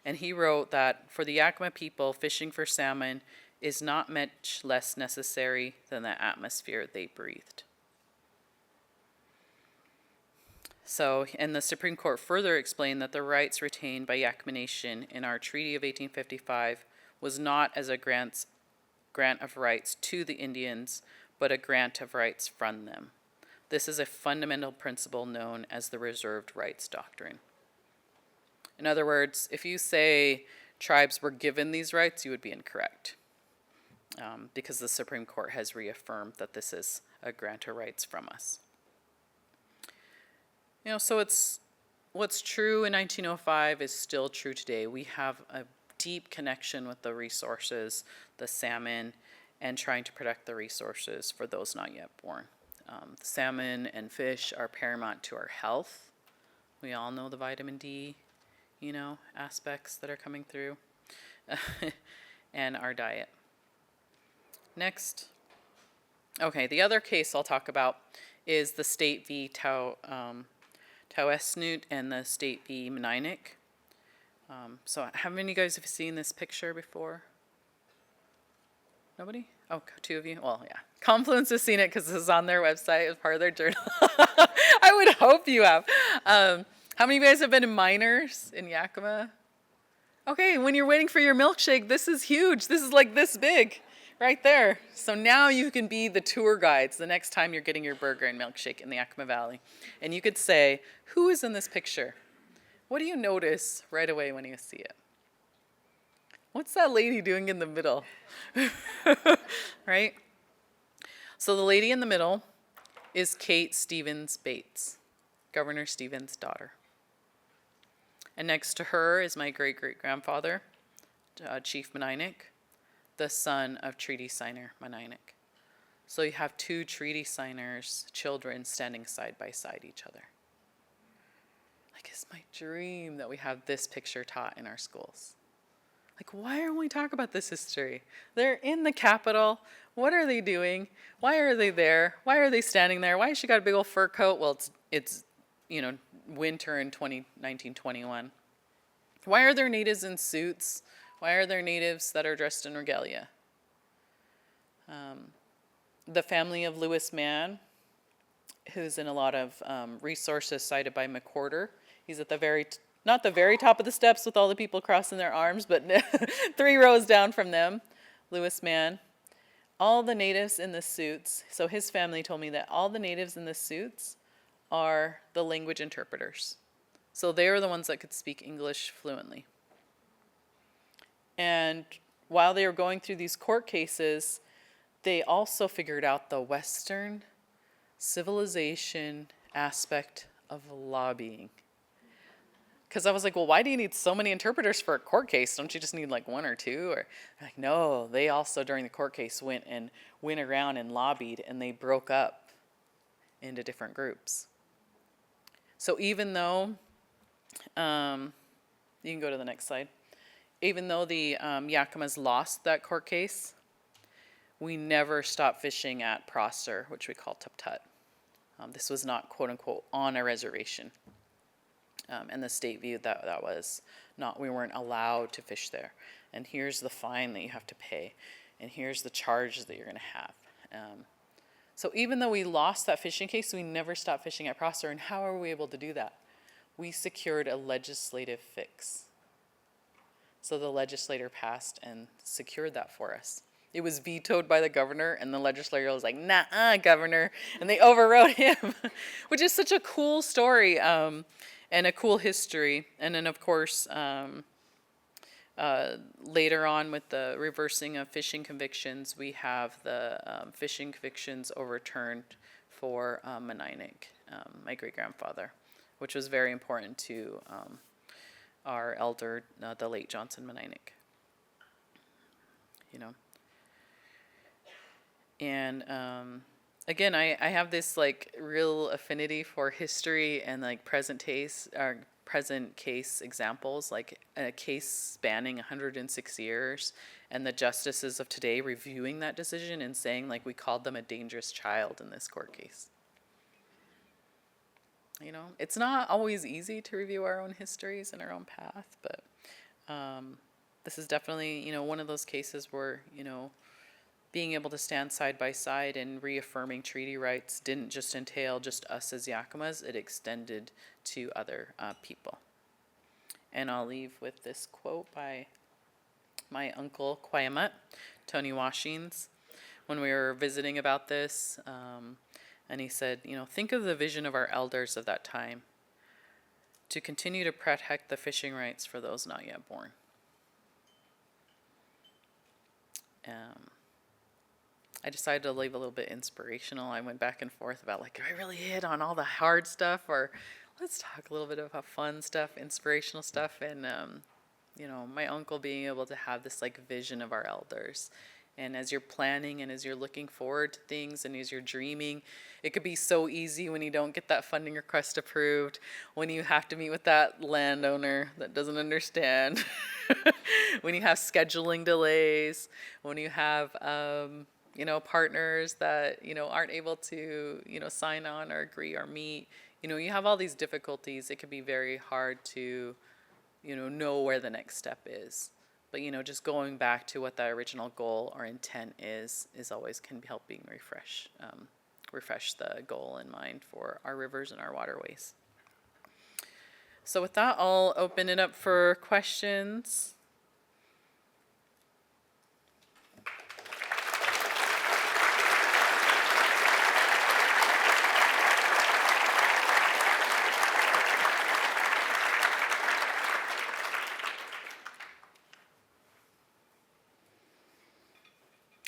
[SPEAKER 4] And he wrote that for the Yakima people, fishing for salmon is not much less necessary than the atmosphere they breathed. So, and the Supreme Court further explained that the rights retained by Yakima Nation in our Treaty of 1855 was not as a grant of rights to the Indians, but a grant of rights from them. This is a fundamental principle known as the reserved rights doctrine. In other words, if you say tribes were given these rights, you would be incorrect, because the Supreme Court has reaffirmed that this is a grant of rights from us. So what's true in 1905 is still true today. We have a deep connection with the resources, the salmon, and trying to protect the resources for those not yet born. The salmon and fish are paramount to our health. We all know the vitamin D, aspects that are coming through, and our diet. Next. Okay, the other case I'll talk about is the State v. Tauesnut and the State v. Meninik. So how many of you guys have seen this picture before? Nobody? Oh, two of you? Well, yeah. Confluence has seen it because this is on their website as part of their journal. I would hope you have. How many of you guys have been miners in Yakima? Okay, when you're waiting for your milkshake, this is huge. This is like this big right there. So now you can be the tour guides the next time you're getting your burger and milkshake in the Yakima Valley. And you could say, who is in this picture? What do you notice right away when you see it? What's that lady doing in the middle? Right? So the lady in the middle is Kate Stevens Bates, Governor Stevens' daughter. And next to her is my great-great-grandfather, Chief Meninik, the son of treaty signer Meninik. So you have two treaty signers' children standing side by side each other. Like, it's my dream that we have this picture taught in our schools. Like, why aren't we talking about this history? They're in the Capitol. What are they doing? Why are they there? Why are they standing there? Why has she got a big old fur coat? Well, it's winter in 1921. Why are there natives in suits? Why are there natives that are dressed in regalia? The family of Lewis Mann, who's in a lot of resources cited by McWhorter. He's at not the very top of the steps with all the people crossing their arms, but 3 rows down from them, Lewis Mann. All the natives in the suits, so his family told me that all the natives in the suits are the language interpreters. So they were the ones that could speak English fluently. And while they were going through these court cases, they also figured out the Western civilization aspect of lobbying. Because I was like, well, why do you need so many interpreters for a court case? Don't you just need like 1 or 2? Or like, no, they also during the court case went around and lobbied, and they broke up into different groups. So even though, you can go to the next slide. Even though the Yakimas lost that court case, we never stopped fishing at Prosser, which we call Tuptut. This was not, quote unquote, on a reservation. And the state viewed that was not, we weren't allowed to fish there. And here's the fine that you have to pay. And here's the charges that you're going to have. So even though we lost that fishing case, we never stopped fishing at Prosser. And how are we able to do that? We secured a legislative fix. So the legislator passed and secured that for us. It was vetoed by the governor, and the legislator was like, "Nah, governor," and they overrode him, which is such a cool story and a cool history. And then, of course, later on with the reversing of fishing convictions, we have the fishing convictions overturned for Menainik, my great-grandfather, which was very important to our elder, the late Johnson Menainik. You know. And again, I have this like real affinity for history and like present case examples, like a case spanning 106 years, and the justices of today reviewing that decision and saying like we called them a dangerous child in this court case. You know, it's not always easy to review our own histories and our own path, but this is definitely, you know, one of those cases where, you know, being able to stand side by side and reaffirming treaty rights didn't just entail just us as Yakimas, it extended to other people. And I'll leave with this quote by my uncle Kwayamut, Tony Washines, when we were visiting about this. And he said, you know, think of the vision of our elders of that time, to continue to protect the fishing rights for those not yet born. I decided to leave a little bit inspirational. I went back and forth about like, do I really hit on all the hard stuff, or let's talk a little bit about fun stuff, inspirational stuff, and you know, my uncle being able to have this like vision of our elders. And as you're planning and as you're looking forward to things and as you're dreaming, it could be so easy when you don't get that funding request approved, when you have to meet with that landowner that doesn't understand, when you have scheduling delays, when you have you know, partners that, you know, aren't able to, you know, sign on or agree or meet. You know, you have all these difficulties. It can be very hard to, you know where the next step is. But, you know, just going back to what that original goal or intent is always can be helping refresh the goal in mind for our rivers and our waterways. So with that, I'll open it up for questions.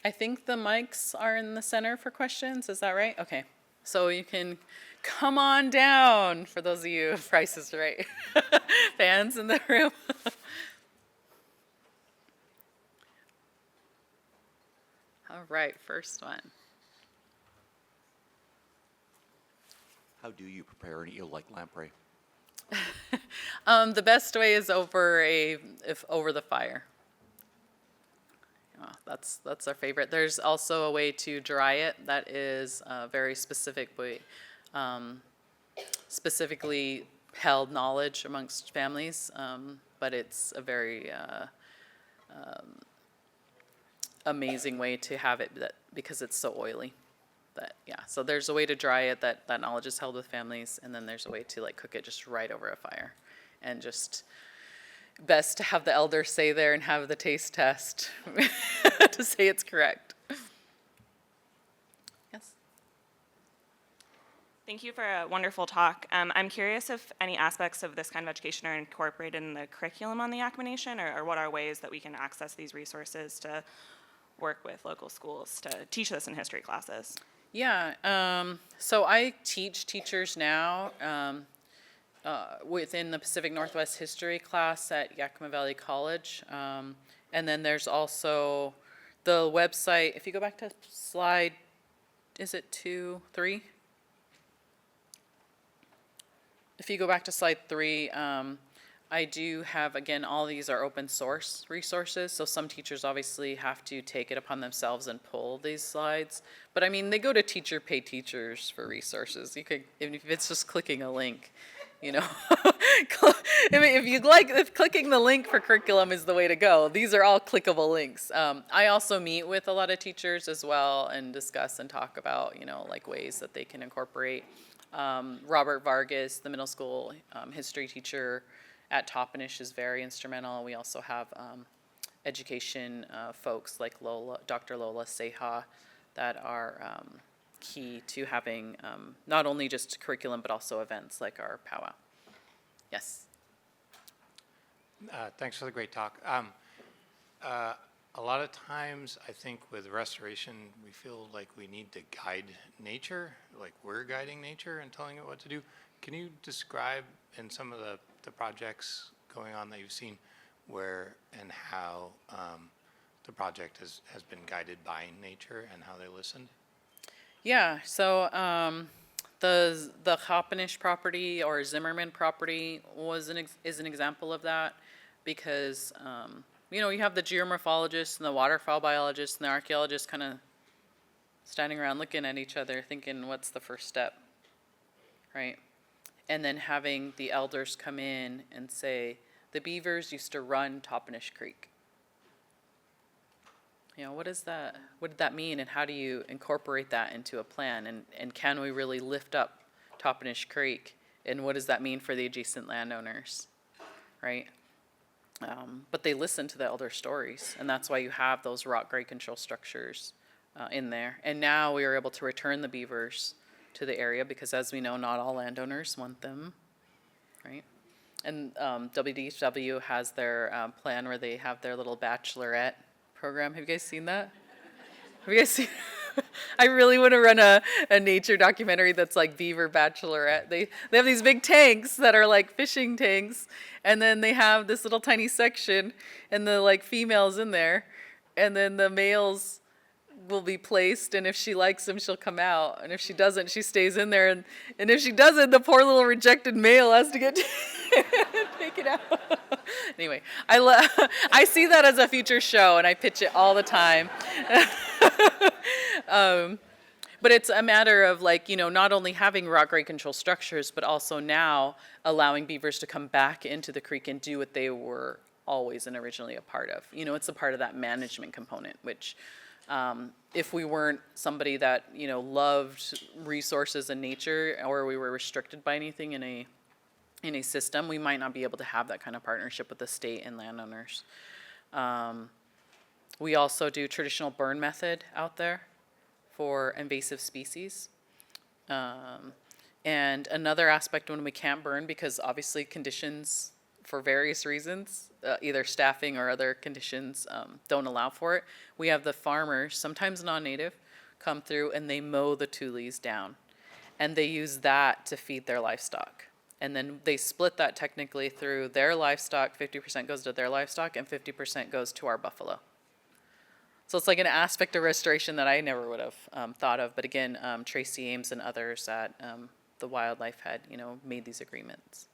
[SPEAKER 4] I think the mics are in the center for questions. Is that right? Okay. So you can come on down, for those of you, Price is Right, fans in the room. All right, first one.
[SPEAKER 5] How do you prepare an eel like lamprey?
[SPEAKER 4] The best way is over the fire. That's our favorite. There's also a way to dry it that is a very specific way, specifically held knowledge amongst families, but it's a very amazing way to have it because it's so oily. But yeah, so there's a way to dry it that knowledge is held with families, and then there's a way to like cook it just right over a fire, and just best to have the elder say there and have the taste test to say it's correct. Yes.
[SPEAKER 6] Thank you for a wonderful talk. I'm curious if any aspects of this kind of education are incorporated in the curriculum on the Yakima Nation, or what are ways that we can access these resources to work with local schools to teach this in history classes?
[SPEAKER 4] Yeah, so I teach teachers now within the Pacific Northwest history class at Yakima Valley College. And then there's also the website. If you go back to slide, is it 2, 3? If you go back to slide 3, I do have, again, all these are open source resources. So some teachers obviously have to take it upon themselves and pull these slides. But I mean, they go to Teacher Pay Teachers for resources. You could, even if it's just clicking a link, you know. If clicking the link for curriculum is the way to go, these are all clickable links. I also meet with a lot of teachers as well and discuss and talk about, you know, like ways that they can incorporate. Robert Vargas, the middle school history teacher at Toppenish, is very instrumental. We also have education folks like Dr. Lola Seha that are key to having not only just curriculum but also events like our powwow. Yes.
[SPEAKER 7] Thanks for the great talk. A lot of times, I think with restoration, we feel like we need to guide nature, like we're guiding nature and telling it what to do. Can you describe in some of the projects going on that you've seen where and how the project has been guided by nature and how they listened?
[SPEAKER 4] Yeah, so the Hoppenish property or Zimmerman property is an example of that, because you know, you have the geomorphologists and the waterfowl biologists and the archaeologists kind of standing around looking at each other thinking, what's the first step, right? And then having the elders come in and say, the beavers used to run Toppenish Creek. You know, what did that mean, and how do you incorporate that into a plan? And can we really lift up Toppenish Creek, and what does that mean for the adjacent landowners, right? But they listen to the elder stories, and that's why you have those rock grade control structures in there. And now we are able to return the beavers to the area, because as we know, not all landowners want them, right? And WDW has their plan where they have their little bachelorette program. Have you guys seen that? Have you guys seen? I really want to run a nature documentary that's like Beaver Bachelorette. They have these big tanks that are like fishing tanks, and then they have this little tiny section, and the like females in there, and then the males will be placed, and if she likes them, she'll come out, and if she doesn't, she stays in there, and if she doesn't, the poor little rejected male has to get taken out. Anyway, I see that as a future show, and I pitch it all the time. But it's a matter of, like, you know, not only having rock grade control structures, but also now allowing beavers to come back into the creek and do what they were always and originally a part of. You know, it's a part of that management component, which if we weren't somebody that, you know, loved resources and nature, or we were restricted by anything in a system, we might not be able to have that kind of partnership with the state and landowners. We also do traditional burn method out there for invasive species. And another aspect when we can't burn, because obviously conditions for various reasons, either staffing or other conditions don't allow for it, we have the farmers, sometimes non-native, come through and they mow the tules down. And they use that to feed their livestock. And then they split that technically through their livestock, 50% goes to their livestock and 50% goes to our buffalo. So it's like an aspect of restoration that I never would have thought of. But again, Tracy Ames and others at the Wildlife had, you know, made these agreements.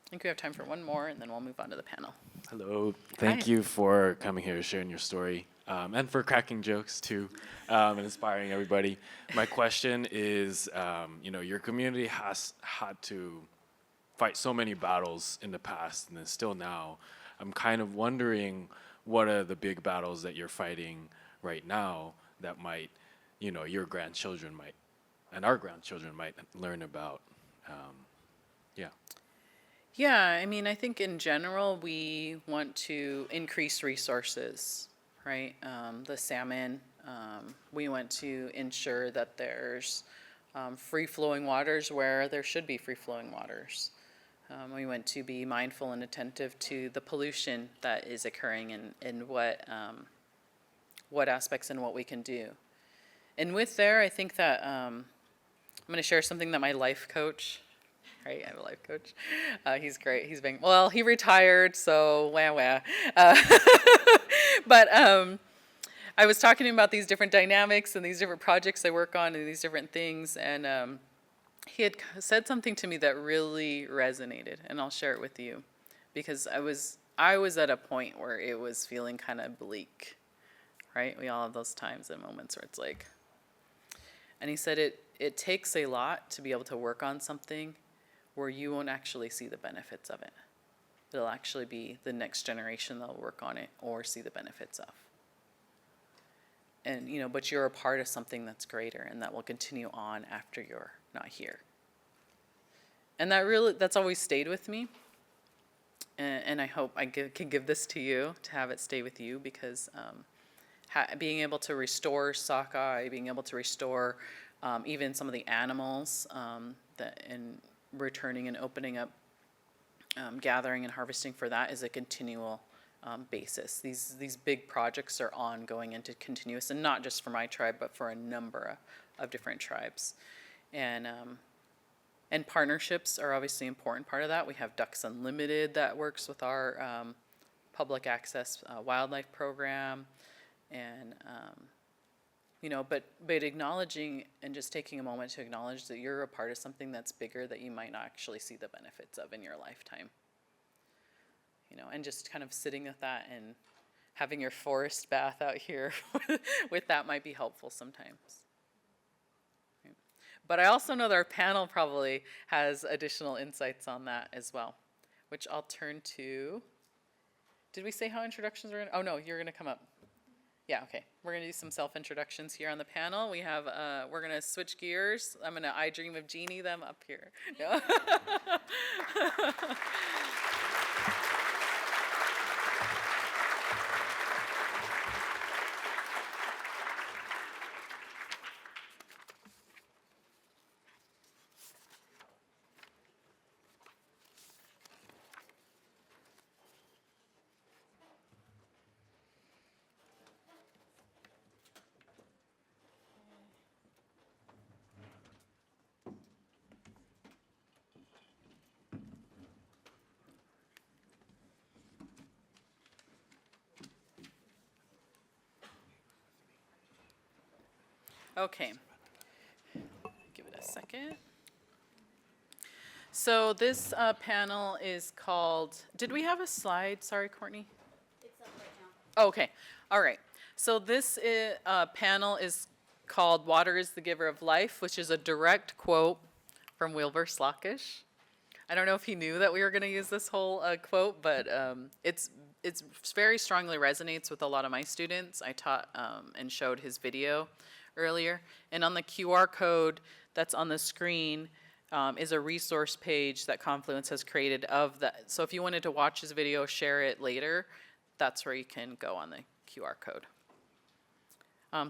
[SPEAKER 4] I think we have time for one more, and then we'll move on to the panel.
[SPEAKER 8] Hello. Thank
[SPEAKER 4] Hi.
[SPEAKER 8] you for coming here, sharing your story, and for cracking jokes too, and inspiring everybody. My question is, you know, your community has had to fight so many battles in the past, and then still now. I'm kind of wondering, what are the big battles that you're fighting right now that might, you know, your grandchildren might, and our grandchildren might learn about? Yeah.
[SPEAKER 4] Yeah, I mean, I think in general, we want to increase resources, right? The salmon, we want to ensure that there's free-flowing waters where there should be free-flowing waters. We want to be mindful and attentive to the pollution that is occurring and what aspects and what we can do. And with there, I think that I'm going to share something that my life coach, right? I have a life coach. He's great. He retired, so wah. But I was talking to him about these different dynamics and these different projects I work on and these different things, and he had said something to me that really resonated, and I'll share it with you, because I was at a point where it was feeling kind of bleak, right? We all have those times and moments where it's like, and he said it takes a lot to be able to work on something where you won't actually see the benefits of it. It'll actually be the next generation that'll work on it or see the benefits of. And, but you're a part of something that's greater and that will continue on after you're not here. And that's always stayed with me. And I hope I can give this to you, to have it stay with you, because being able to restore sockeye, being able to restore even some of the animals, and returning and opening up, gathering and harvesting for that is a continual basis. These big projects are ongoing and continuous, and not just for my tribe, but for a number of different tribes. And partnerships are obviously an important part of that. We have Ducks Unlimited that works with our public access wildlife program, and but acknowledging and just taking a moment to acknowledge that you're a part of something that's bigger that you might not actually see the benefits of in your lifetime. And just kind of sitting with that and having your forest bath out here with that might be helpful sometimes. But I also know that our panel probably has additional insights on that as well, which I'll turn to. Did we say how introductions were going to? Oh, no, you're going to come up. Yeah, okay. We're going to do some self-introductions here on the panel. We're going to switch gears. I'm going to I Dream of Jeannie them up here. No. Okay, give it a second. So this panel is called, did we have a slide? Sorry, Courtney. It's up right now. Okay, all right. So this panel is called Water is the Giver of Life, which is a direct quote from Wilbur Slockish. I don't know if he knew that we were going to use this whole quote, but it's very strongly resonates with a lot of my students. I taught and showed his video earlier, and on the QR code that's on the screen is a resource page that Confluence has created of that. So if you wanted to watch his video, share it later, that's where you can go on the QR code.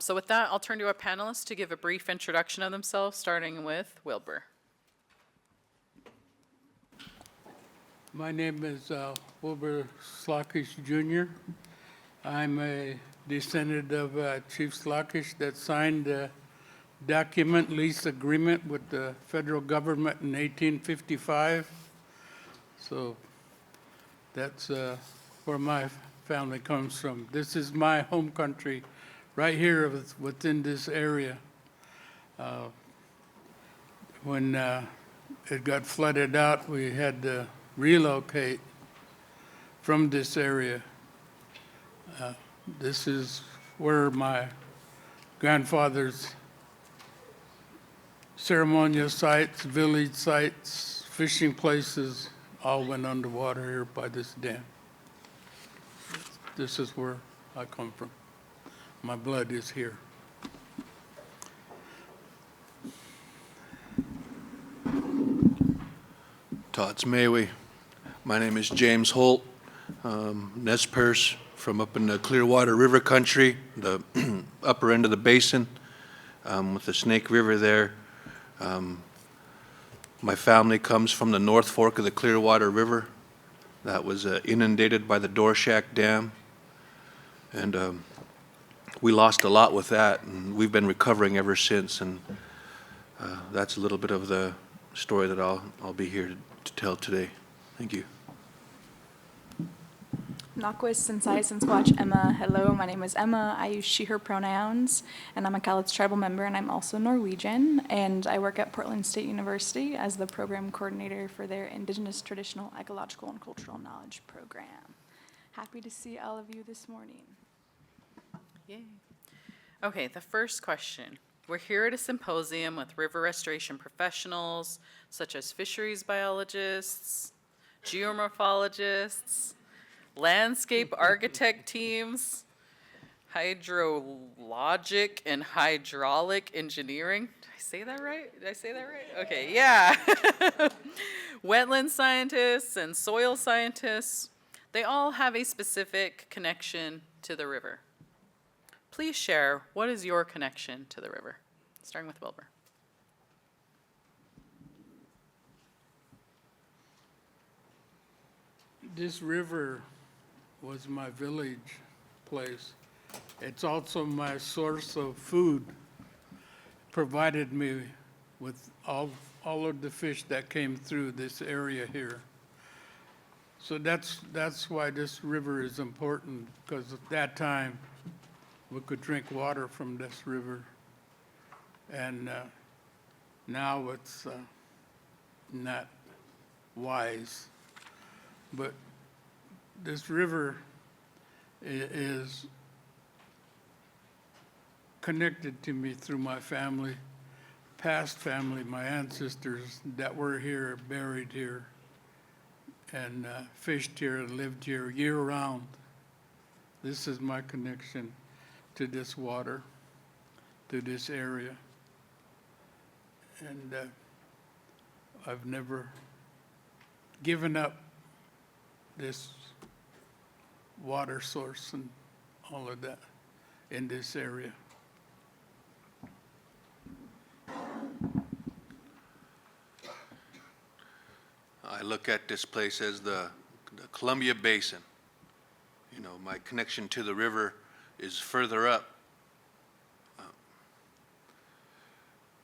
[SPEAKER 4] So with that, I'll turn to our panelists to give a brief introduction of themselves, starting with Wilbur.
[SPEAKER 9] My name is Wilbur Slockish Jr. I'm a descendant of Chief Slockish that signed the document lease agreement with the federal government in 1855. So that's where my family comes from. This is my home country right here within this area. When it got flooded out, we had to relocate from this area. This is where my grandfather's ceremonial sites, village sites, fishing places all went underwater here by this dam. This is where I come from. My blood is here.
[SPEAKER 10] Tots Mayway. My name is James Holt, Nez Perce, from up in the Clearwater River country, the upper end of the basin, with the Snake River there. My family comes from the North Fork of the Clearwater River that was inundated by the Dorshack Dam. And we lost a lot with that, and we've been recovering ever since. And that's a little bit of the story that I'll be here to tell today. Thank you.
[SPEAKER 11] Nakwis, Sensai, Sensquatch, Emma. Hello, my name is Emma. I use she, her pronouns, and I'm a Cowlitz tribal member, and I'm also Norwegian. And I work at Portland State University as the program coordinator for their Indigenous Traditional, Ecological, and Cultural Knowledge program. Happy to see all of you this morning.
[SPEAKER 4] Yay. Okay, the first question. We're here at a symposium with river restoration professionals such as fisheries biologists, geomorphologists, landscape architect teams, hydrologic and hydraulic engineering. Did I say that right? Did I say that right? Okay, yeah. Wetland scientists and soil scientists. They all have a specific connection to the river. Please share, what is your connection to the river? Starting with Wilbur.
[SPEAKER 9] This river was my village place. It's also my source of food. Provided me with all of the fish that came through this area here. So that's why this river is important, because at that time, we could drink water from this river. And now it's not wise. But this river is connected to me through my family, past family, my ancestors that were here, buried here, and fished here, lived here year-round. This is my connection to this water, to this area. And I've never given up this water source and all of that in this area.
[SPEAKER 10] I look at this place as the Columbia Basin. You know, my connection to the river is further up.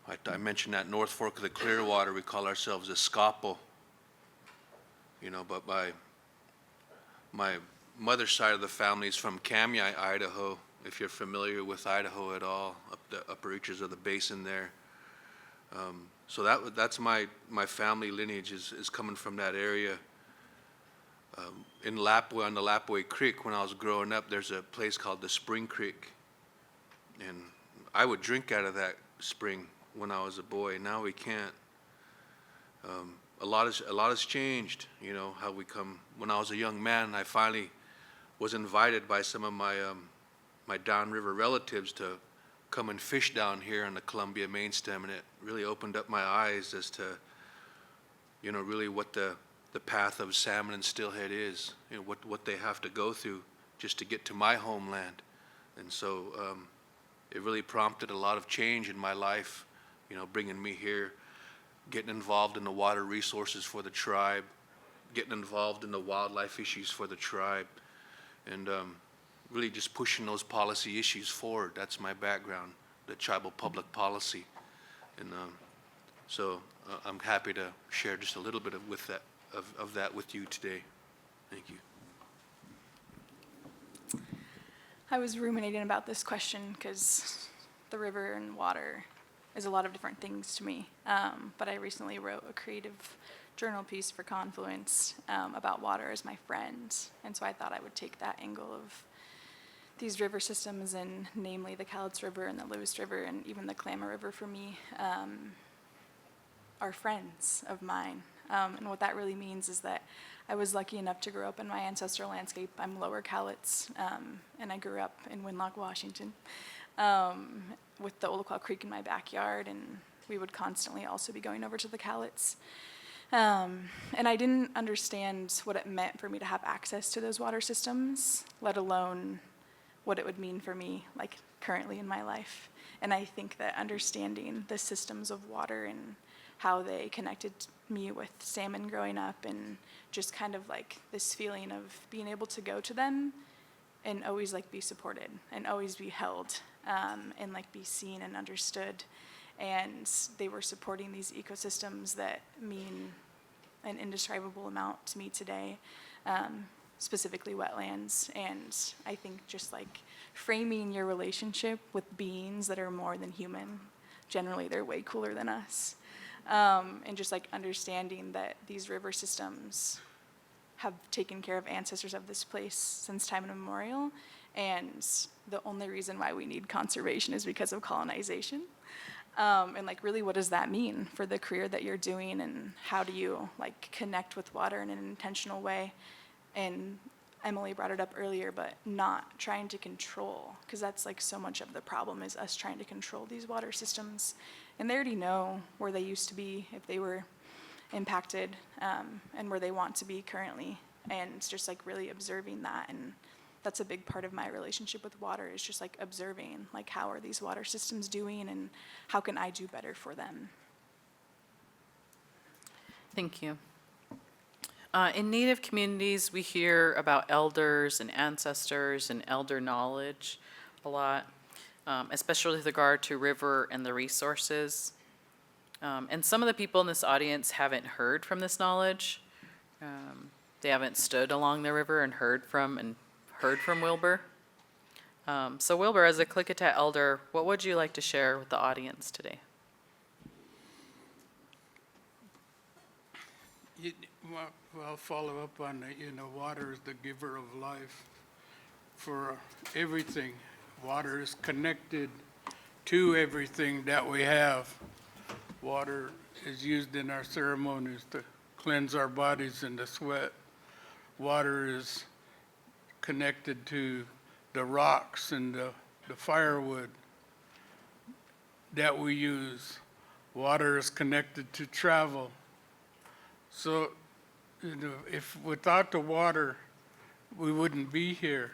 [SPEAKER 10] I mentioned that North Fork of the Clearwater, we call ourselves Escapo. You know, but my mother's side of the family is from Kamai, Idaho, if you're familiar with Idaho at all, up the upper reaches of the basin there. So that's my family lineage is coming from that area. In Lapwai, on the Lapwai Creek, when I was growing up, there's a place called the Spring Creek. And I would drink out of that spring when I was a boy. Now we can't. A lot has changed, you know, how we come. When I was a young man, I finally was invited by some of my my downriver relatives to come and fish down here on the Columbia main stem, and it really opened up my eyes as to, you know, really what the path of salmon and steelhead is, you know, what they have to go through just to get to my homeland. And so it really prompted a lot of change in my life, you know, bringing me here, getting involved in the water resources for the tribe, getting involved in the wildlife issues for the tribe, and really just pushing those policy issues forward. That's my background, the tribal public policy. And so I'm happy to share just a little bit of that with you today. Thank you.
[SPEAKER 11] I was ruminating about this question because the river and water is a lot of different things to me. But I recently wrote a creative journal piece for Confluence about water as my friend. And so I thought I would take that angle of these river systems, and namely the Cowlitz River and the Lewis River and even the Klamath River for me, are friends of mine. And what that really means is that I was lucky enough to grow up in my ancestral landscape. I'm Lower Cowlitz, and I grew up in Winlock, Washington, with the Ecological Creek in my backyard, and we would constantly also be going over to the Cowlitz. And I didn't understand what it meant for me to have access to those water systems, let alone what it would mean for me, like currently in my life. And I think that understanding the systems of water and how they connected me with salmon growing up, and just kind of like this feeling of being able to go to them and always like be supported and always be held, and like be seen and understood. And they were supporting these ecosystems that mean an indescribable amount to me today, specifically wetlands. And I think just like framing your relationship with beings that are more than human, generally they're way cooler than us, and just like understanding that these river systems have taken care of ancestors of this place since time immemorial, and the only reason why we need conservation is because of colonization. And like, really, what does that mean for the career that you're doing, and how do you like connect with water in an intentional way? And Emily brought it up earlier, but not trying to control, because that's like so much of the problem is us trying to control these water systems. And they already know where they used to be if they were impacted, and where they want to be currently. And it's just like really observing that. And that's a big part of my relationship with water, is just like observing, like, how are these water systems doing and how can I do better for them?
[SPEAKER 4] Thank you. In Native communities, we hear about elders and ancestors and elder knowledge a lot, especially with regard to river and the resources. And some of the people in this audience haven't heard from this knowledge. They haven't stood along the river and heard from Wilbur. So Wilbur, as a Klickitat elder, what would you like to share with the audience today?
[SPEAKER 9] Well, follow up on that, water is the giver of life for everything. Water is connected to everything that we have. Water is used in our ceremonies to cleanse our bodies and to sweat. Water is connected to the rocks and the firewood that we use. Water is connected to travel. So, if without the water, we wouldn't be here,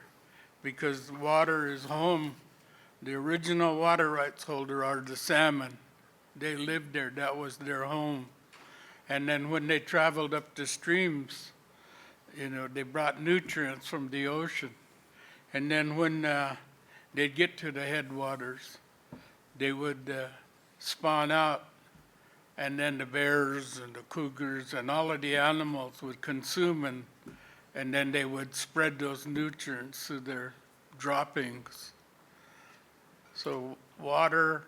[SPEAKER 9] because water is home. The original water rights holder are the salmon. They lived there, that was their home. And then when they traveled up the streams, they brought nutrients from the ocean. And then when they'd get to the headwaters, they would spawn out, and then the bears and the cougars and all of the animals would consume, and then they would spread those nutrients through their droppings. So water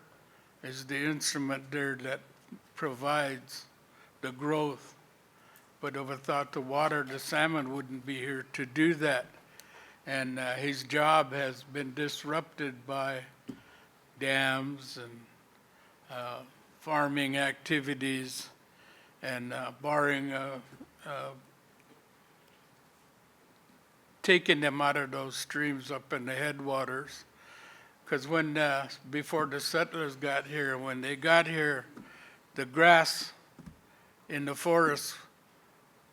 [SPEAKER 9] is the instrument there that provides the growth. But without the water, the salmon wouldn't be here to do that. And his job has been disrupted by dams and farming activities and taking them out of those streams up in the headwaters. Because before the settlers got here, when they got here, the grass in the forests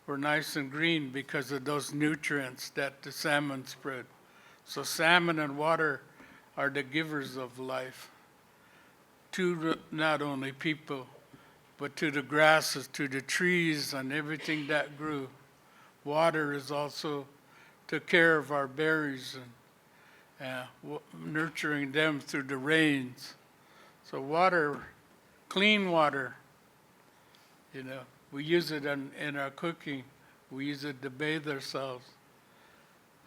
[SPEAKER 9] were nice and green because of those nutrients that the salmon spread. So salmon and water are the givers of life to not only people, but to the grasses, to the trees, and everything that grew. Water is also took care of our berries and nurturing them through the rains. So water, clean water, we use it in our cooking. We use it to bathe ourselves.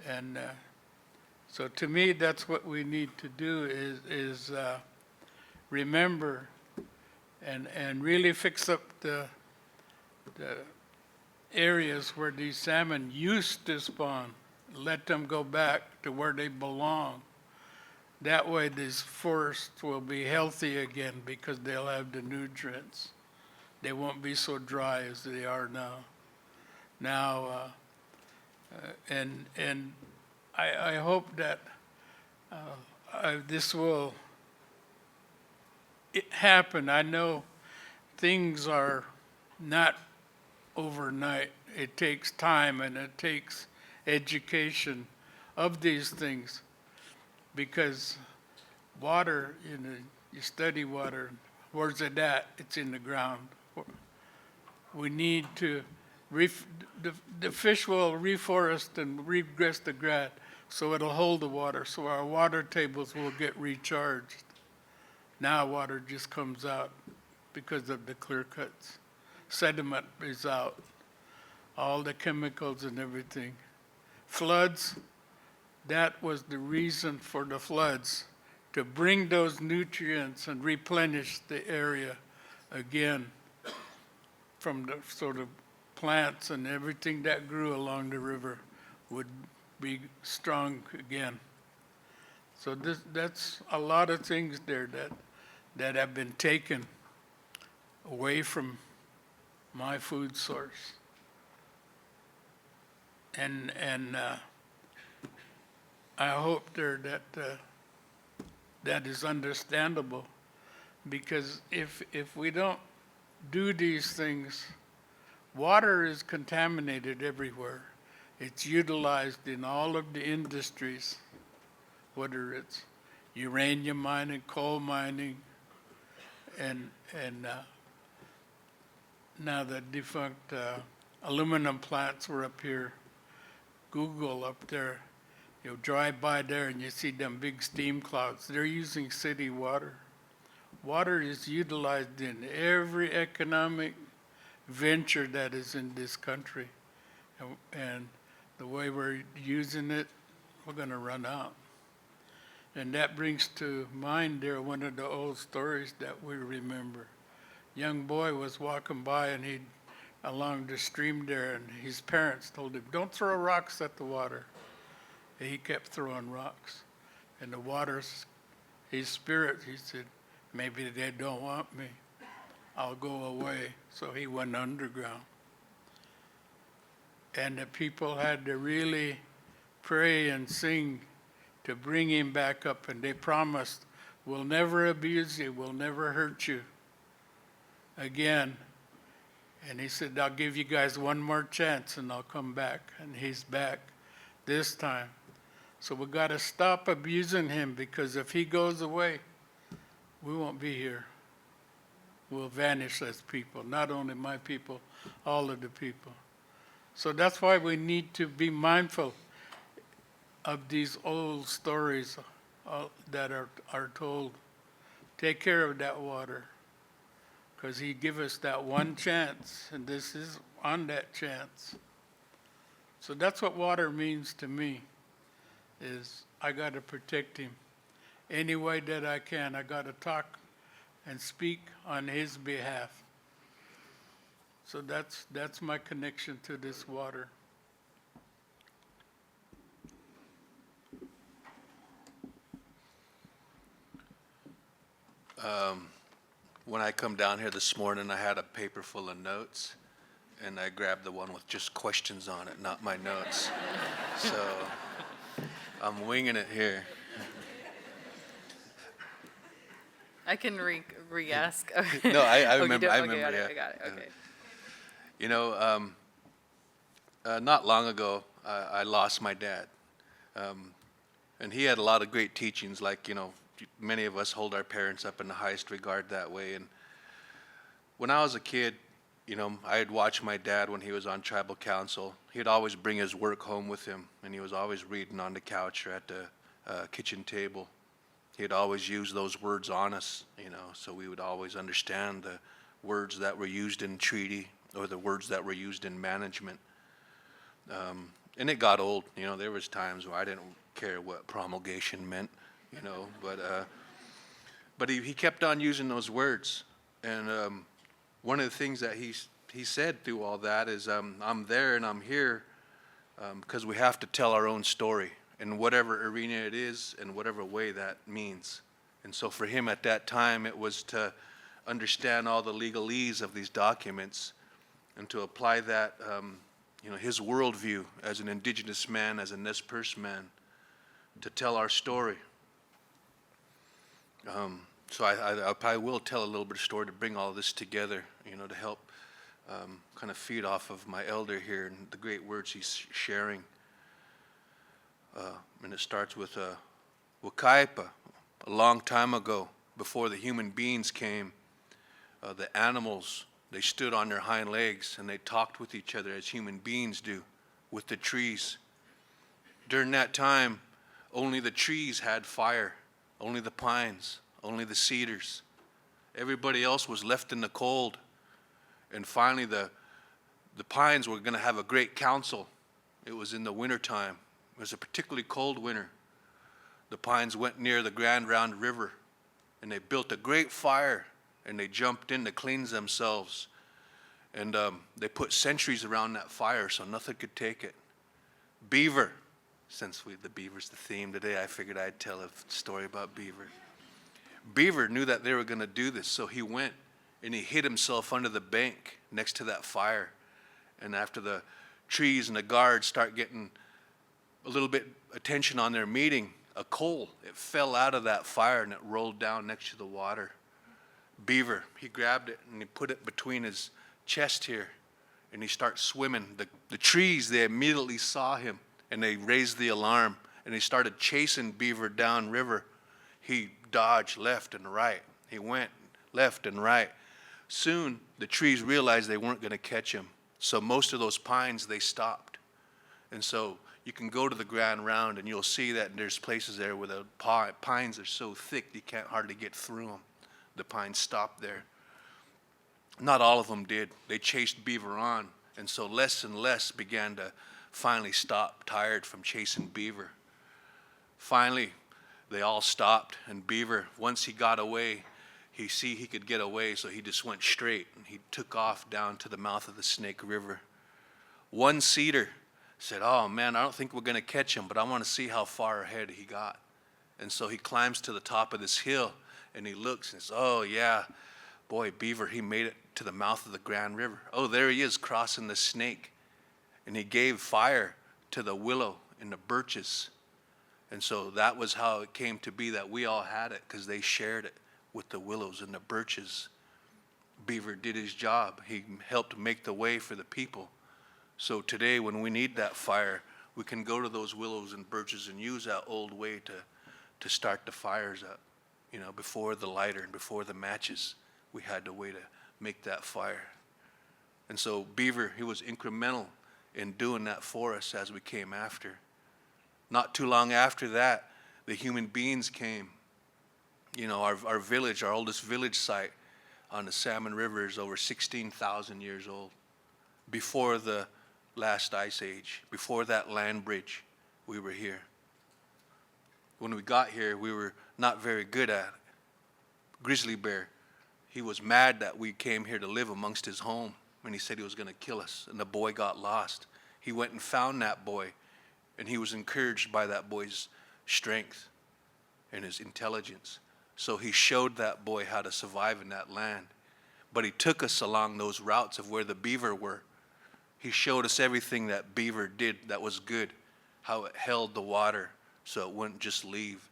[SPEAKER 9] And so to me, that's what we need to do is remember and really fix up the areas where these salmon used to spawn. Let them go back to where they belong. That way these forests will be healthy again because they'll have the nutrients. They won't be so dry as they are now. And I hope that this will happen. I know things are not overnight. It takes time and it takes education of these things, because water, you study water, where's it at? It's in the ground. We need to, the fish will reforest and regress the grass so it'll hold the water, so our water tables will get recharged. Now water just comes out because of the clear cuts. Sediment is out, all the chemicals and everything. Floods, that was the reason for the floods, to bring those nutrients and replenish the area again from the sort of plants, and everything that grew along the river would be strong again. So that's a lot of things there that have been taken away from my food source. And I hope that is understandable, because if we don't do these things, water is contaminated everywhere. It's utilized in all of the industries, whether it's uranium mining, coal mining, and now the defunct aluminum plants were up here. Google up there, you drive by there and you see them big steam clouds. They're using city water. Water is utilized in every economic venture that is in this country. And the way we're using it, we're going to run out. And that brings to mind there one of the old stories that we remember. Young boy was walking by and he'd along the stream there, and his parents told him, don't throw rocks at the water. And he kept throwing rocks. And the water's his spirit, he said, maybe they don't want me. I'll go away. So he went underground. And the people had to really pray and sing to bring him back up. And they promised, we'll never abuse you, we'll never hurt you again. And he said, I'll give you guys one more chance and I'll come back. And he's back this time. So we got to stop abusing him, because if he goes away, we won't be here. We'll vanish as people, not only my people, all of the people. So that's why we need to be mindful of these old stories that are told. Take care of that water, because he gave us that one chance, and this is on that chance. So that's what water means to me, is I got to protect him any way that I can. I got to talk and speak on his behalf. So that's my connection to this water.
[SPEAKER 10] When I come down here this morning, I had a paper full of notes, and I grabbed the one with just questions on it, not my notes. So I'm winging it here.
[SPEAKER 4] I can re-ask.
[SPEAKER 10] No, I
[SPEAKER 4] Okay,
[SPEAKER 10] remember. I
[SPEAKER 4] okay,
[SPEAKER 10] remember.
[SPEAKER 4] I got it. Okay.
[SPEAKER 10] You know, not long ago, I lost my dad, and he had a lot of great teachings. Like, you know, many of us hold our parents up in the highest regard that way. And when I was a kid, you know, I'd watch my dad when he was on tribal council. He'd always bring his work home with him, and he was always reading on the couch or at the kitchen table. He'd always use those words on us, you know, so we would always understand the words that were used in treaty or the words that were used in management. And it got old, you know, there was times where I didn't care what promulgation meant, you know, but he kept on using those words. And one of the things that he said through all that is, I'm there and I'm here because we have to tell our own story in whatever arena it is and whatever way that means. And so for him at that time, it was to understand all the legalese of these documents and to apply that, you know, his worldview as an Indigenous man, as a Nez Perce man, to tell our story. So I probably will tell a little bit of story to bring all this together, you know, to help kind of feed off of my elder here and the great words he's sharing. And it starts with Wakaipa. A long time ago, before the human beings came, the animals, they stood on their hind legs and they talked with each other as human beings do with the trees. During that time, only the trees had fire, only the pines, only the cedars. Everybody else was left in the cold. And finally, the pines were going to have a great council. It was in the wintertime. It was a particularly cold winter. The pines went near the Grand Round River, and they built a great fire, and they jumped in to cleanse themselves. And they put sentries around that fire so nothing could take it. Beaver, since the beaver's the theme today, I figured I'd tell a story about beaver. Beaver knew that they were going to do this, so he went and he hid himself under the bank next to that fire. And after the trees and the guards start getting a little bit attention on their meeting, a coal, it fell out of that fire and it rolled down next to the water. Beaver, he grabbed it and he put it between his chest here, and he starts swimming. The trees, they immediately saw him and they raised the alarm and they started chasing Beaver down river. He dodged left and right. He went left and right. Soon the trees realized they weren't going to catch him. So most of those pines, they stopped. And so you can go to the Grand Round and you'll see that there's places there where the pines are so thick you can't hardly get through them. The pines stopped there. Not all of them did. They chased Beaver on, and so less and less began to finally stop, tired from chasing Beaver. Finally, they all stopped, and Beaver, once he got away, he could get away, so he just went straight, and he took off down to the mouth of the Snake River. One cedar said, "Oh man, I don't think we're going to catch him, but I want to see how far ahead he got." And so he climbs to the top of this hill, and he looks and says, "Oh yeah, boy, Beaver, he made it to the mouth of the Grand River. Oh, there he is crossing the Snake." And he gave fire to the willow and the birches. And so that was how it came to be that we all had it, because they shared it with the willows and the birches. Beaver did his job. He helped make the way for the people. So today when we need that fire, we can go to those willows and birches and use that old way to start the fires up. You know, before the lighter and before the matches, we had a way to make that fire. And so Beaver, he was incremental in doing that for us as we came after. Not too long after that, the human beings came. You know, our village, our oldest village site on the Salmon River is over 16,000 years old. Before the last ice age, before that land bridge, we were here. When we got here, we were not very good at it. Grizzly bear, he was mad that we came here to live amongst his home, and he said he was going to kill us, and the boy got lost. He went and found that boy, and he was encouraged by that boy's strength and his intelligence. So he showed that boy how to survive in that land. But he took us along those routes of where the beaver were. He showed us everything that beaver did that was good, how it held the water so it wouldn't just leave,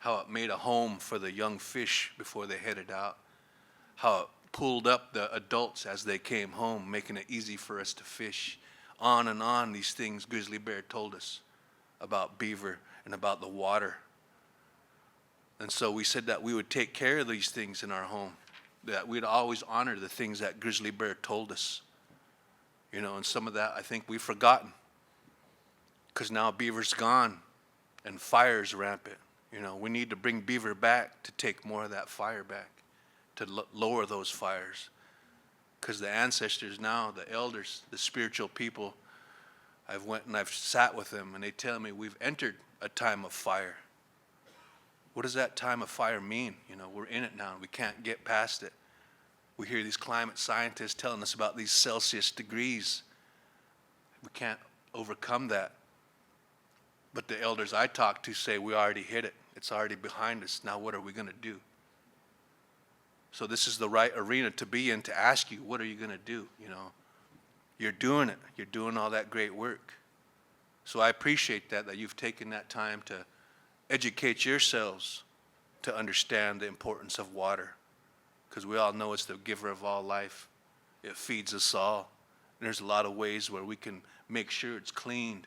[SPEAKER 10] how it made a home for the young fish before they headed out, how it pulled up the adults as they came home, making it easy for us to fish. On and on, these things Grizzly Bear told us about beaver and about the water. And so we said that we would take care of these things in our home, that we'd always honor the things that Grizzly Bear told us. You know, and some of that I think we've forgotten, because now beaver's gone and fire's rampant. You know, we need to bring beaver back to take more of that fire back, to lower those fires. Because the ancestors now, the elders, the spiritual people, I've went and I've sat with them, and they tell me we've entered a time of fire. What does that time of fire mean? You know, we're in it now. We can't get past it. We hear these climate scientists telling us about these Celsius degrees. We can't overcome that. But the elders I talk to say we already hit it. It's already behind us. Now what are we going to do? So this is the right arena to be in, to ask you, what are you going to do? You know, you're doing it. You're doing all that great work. So I appreciate that you've taken that time to educate yourselves to understand the importance of water. Because we all know it's the giver of all life. It feeds us all. And there's a lot of ways where we can make sure it's cleaned,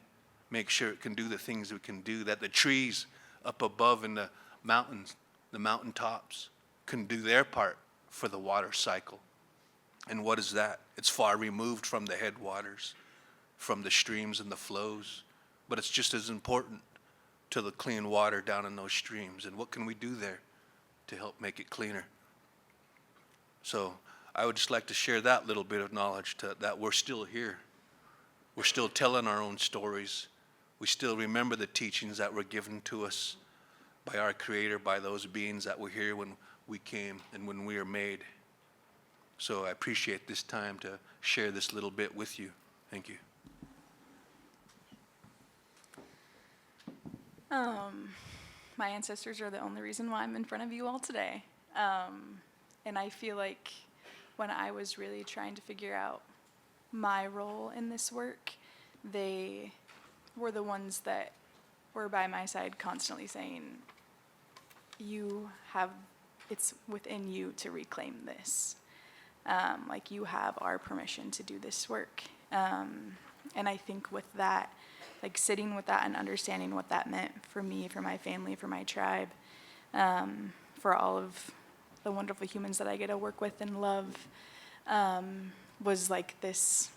[SPEAKER 10] make sure it can do the things we can do, that the trees up above in the mountains, the mountaintops, can do their part for the water cycle. And what is that? It's far removed from the headwaters, from the streams and the flows, but it's just as important to the clean water down in those streams. And what can we do there to help make it cleaner? So I would just like to share that little bit of knowledge, that we're still here. We're still telling our own stories. We still remember the teachings that were given to us by our Creator, by those beings that were here when we came and when we were made. So I appreciate this time to share this little bit with you. Thank you.
[SPEAKER 11] My ancestors are the only reason why I'm in front of you all today. And I feel like when I was really trying to figure out my role in this work, they were the ones that were by my side constantly saying, it's within you to reclaim this. Like, you have our permission to do this work. And I think with that, like sitting with that and understanding what that meant for me, for my family, for my tribe, for all of the wonderful humans that I get to work with and love, was like this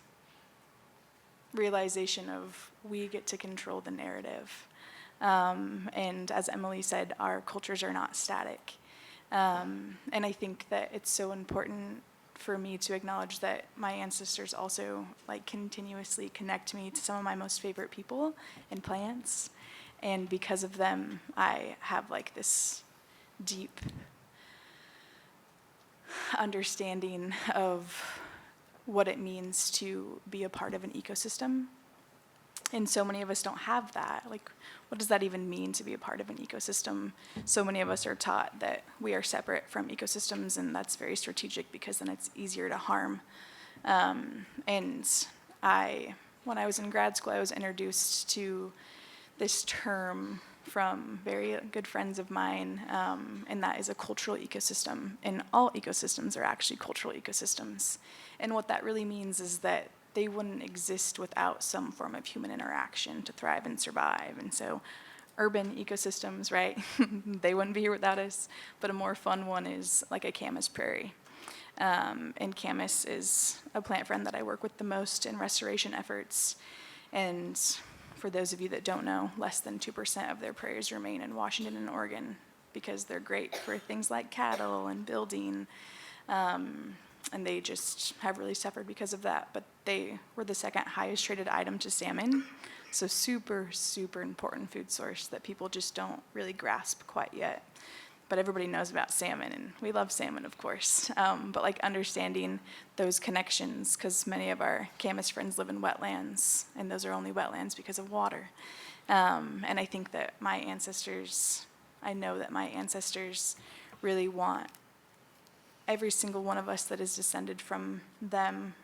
[SPEAKER 11] realization of we get to control the narrative. And as Emily said, our cultures are not static. And I think that it's so important for me to acknowledge that my ancestors also like continuously connect me to some of my most favorite people and plants. And because of them, I have like this deep understanding of what it means to be a part of an ecosystem. And so many of us don't have that. Like, what does that even mean to be a part of an ecosystem? So many of us are taught that we are separate from ecosystems, and that's very strategic because then it's easier to harm. And when I was in grad school, I was introduced to this term from very good friends of mine, and that is a cultural ecosystem. And all ecosystems are actually cultural ecosystems. And what that really means is that they wouldn't exist without some form of human interaction to thrive and survive. And so urban ecosystems, right, they wouldn't be here without us. But a more fun one is like a camas prairie. And camas is a plant friend that I work with the most in restoration efforts. And for those of you that don't know, less than 2% of their prairies remain in Washington and Oregon because they're great for things like cattle and building. And they just have really suffered because of that. But they were the second highest traded item to salmon. So super, super important food source that people just don't really grasp quite yet. But everybody knows about salmon, and we love salmon, of course. But like understanding those connections, because many of our camas friends live in wetlands, and those are only wetlands because of water. And I think that I know that my ancestors really want every single one of us that is descended from them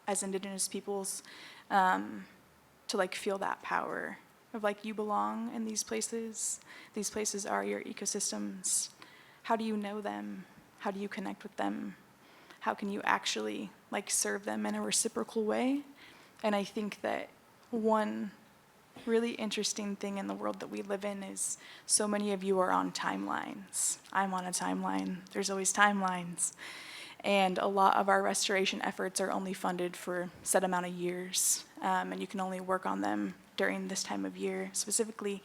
[SPEAKER 11] as Indigenous peoples to like feel that power of like, you belong in these places. These places are your ecosystems. How do you know them? How do you connect with them? How can you actually like serve them in a reciprocal way? And I think that one really interesting thing in the world that we live in is so many of you are on timelines. I'm on a timeline. There's always timelines. And a lot of our restoration efforts are only funded for a set amount of years. And you can only work on them during this time of year specifically.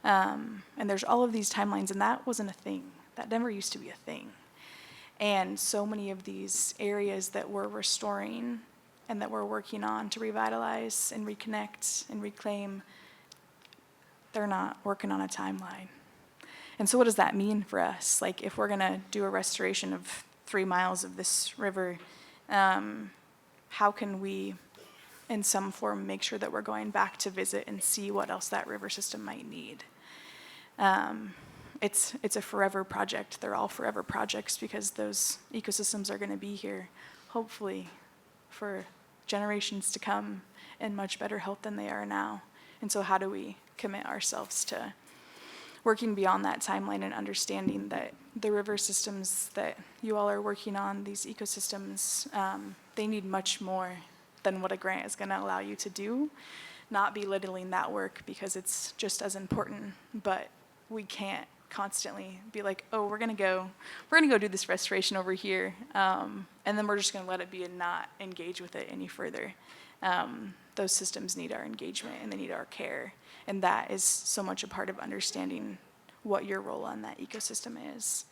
[SPEAKER 11] And there's all of these timelines, and that wasn't a thing. That never used to be a thing. And so many of these areas that we're restoring and that we're working on to revitalize and reconnect and reclaim, they're not working on a timeline. And so what does that mean for us? Like, if we're gonna do a restoration of 3 miles of this river, how can we, in some form, make sure that we're going back to visit and see what else that river system might need? It's a forever project. They're all forever projects because those ecosystems are gonna be here, hopefully, for generations to come in much better health than they are now. And so how do we commit ourselves to working beyond that timeline and understanding that the river systems that you all are working on, these ecosystems, they need much more than what a grant is going to allow you to do. Not belittling that work because it's just as important, but we can't constantly be like, oh, we're gonna go do this restoration over here, and then we're just gonna let it be and not engage with it any further. Those systems need our engagement and they need our care, and that is so much a part of understanding what your role on that ecosystem is.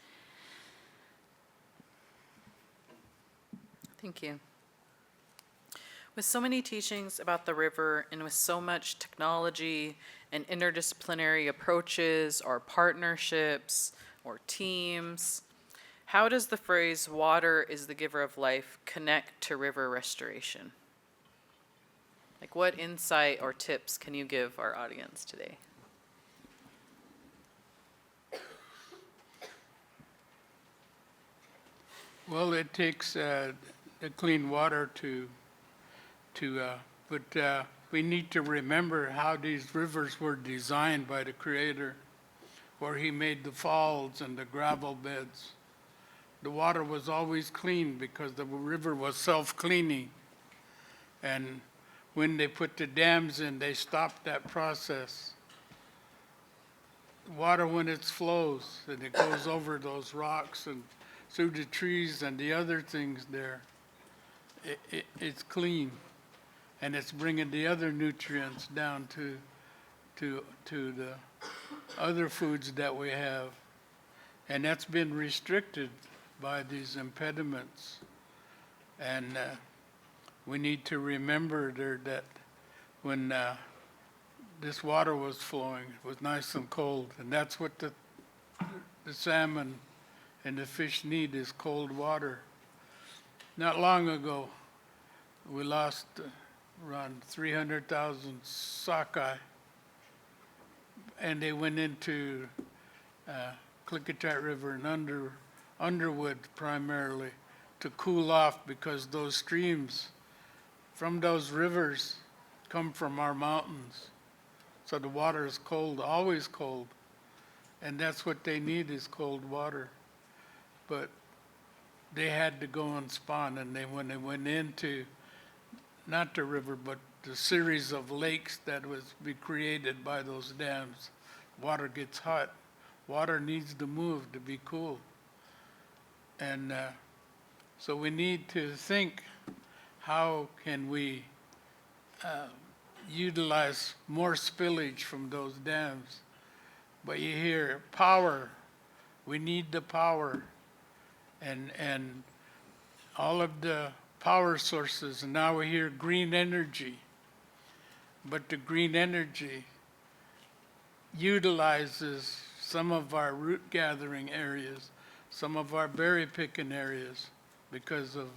[SPEAKER 4] Thank you. With so many teachings about the river and with so much technology and interdisciplinary approaches or partnerships or teams, how does the phrase "water is the giver of life" connect to river restoration? Like, what insight or tips can you give our audience today?
[SPEAKER 9] Well, it takes the clean water but we need to remember how these rivers were designed by the Creator, where He made the falls and the gravel beds. The water was always clean because the river was self-cleaning. And when they put the dams in, they stopped that process. Water, when it flows and it goes over those rocks and through the trees and the other things there, it's clean, and it's bringing the other nutrients down to the other foods that we have, and that's been restricted by these impediments. And we need to remember there that when this water was flowing, it was nice and cold, and that's what the salmon and the fish need, is cold water. Not long ago, we lost around 300,000 sockeye, and they went into Klickitat River and Underwood primarily to cool off, because those streams from those rivers come from our mountains. So the water is cold, always cold, and that's what they need, is cold water. But they had to go and spawn, and when they went into, not the river, but the series of lakes that was be created by those dams, water gets hot. Water needs to move to be cool. And so we need to think, how can we utilize more spillage from those dams? But you hear power, we need the power, and all of the power sources, and now we hear green energy. But the green energy utilizes some of our root gathering areas, some of our berry picking areas, because of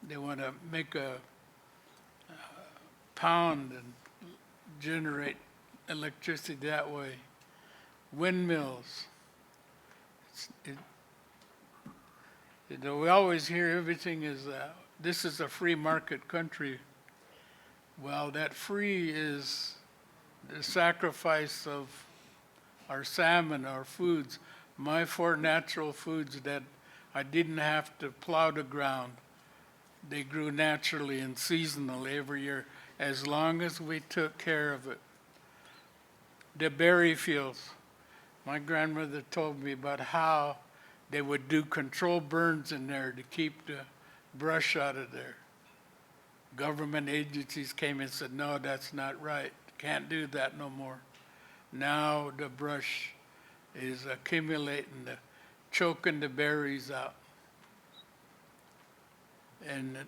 [SPEAKER 9] they want to make a pound and generate electricity that way. Windmills. We always hear everything is, this is a free market country. Well, that free is the sacrifice of our salmon, our foods, my 4 natural foods that I didn't have to plow the ground. They grew naturally and seasonally every year, as long as we took care of it. The berry fields. My grandmother told me about how they would do controlled burns in there to keep the brush out of there. Government agencies came and said, no, that's not right. Can't do that no more. Now the brush is accumulating, choking the berries out. And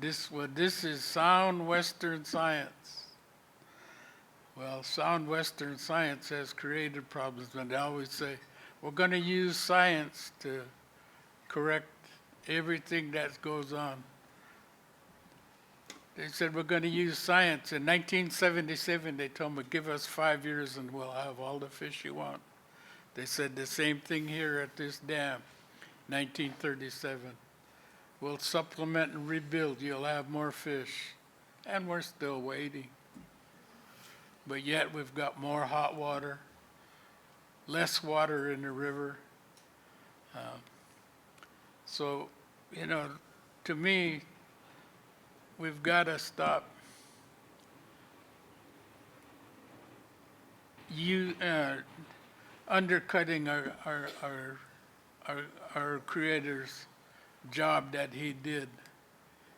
[SPEAKER 9] this is sound Western science. Well, sound Western science has created problems, and they always say, we're going to use science to correct everything that goes on. They said, we're going to use science. In 1977, they told me, give us 5 years and we'll have all the fish you want. They said the same thing here at this dam, 1937. We'll supplement and rebuild, you'll have more fish. And we're still waiting. But yet we've got more hot water, less water in the river. So, to me, we've got to stop undercutting our Creator's job that He did.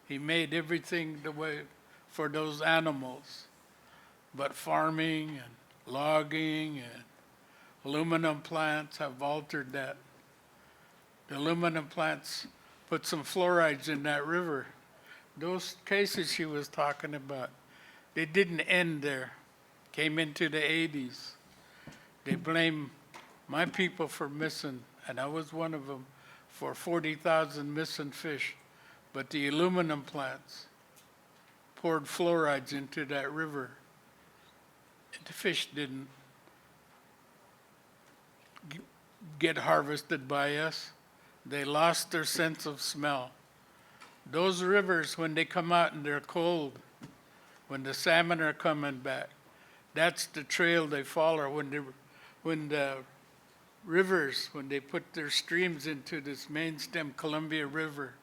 [SPEAKER 9] He made everything the way for those animals, but farming and logging and aluminum plants have altered that. The aluminum plants put some fluorides in that river. Those cases she was talking about, they didn't end there. Came into the 80s. They blame my people for missing, and I was one of them, for 40,000 missing fish. But the aluminum plants poured fluorides into that river. The fish didn't get harvested by us. They lost their sense of smell. Those rivers, when they come out and they're cold, when the salmon are coming back, that's the trail they follow. When the rivers, when they put their streams into this main stem Columbia River,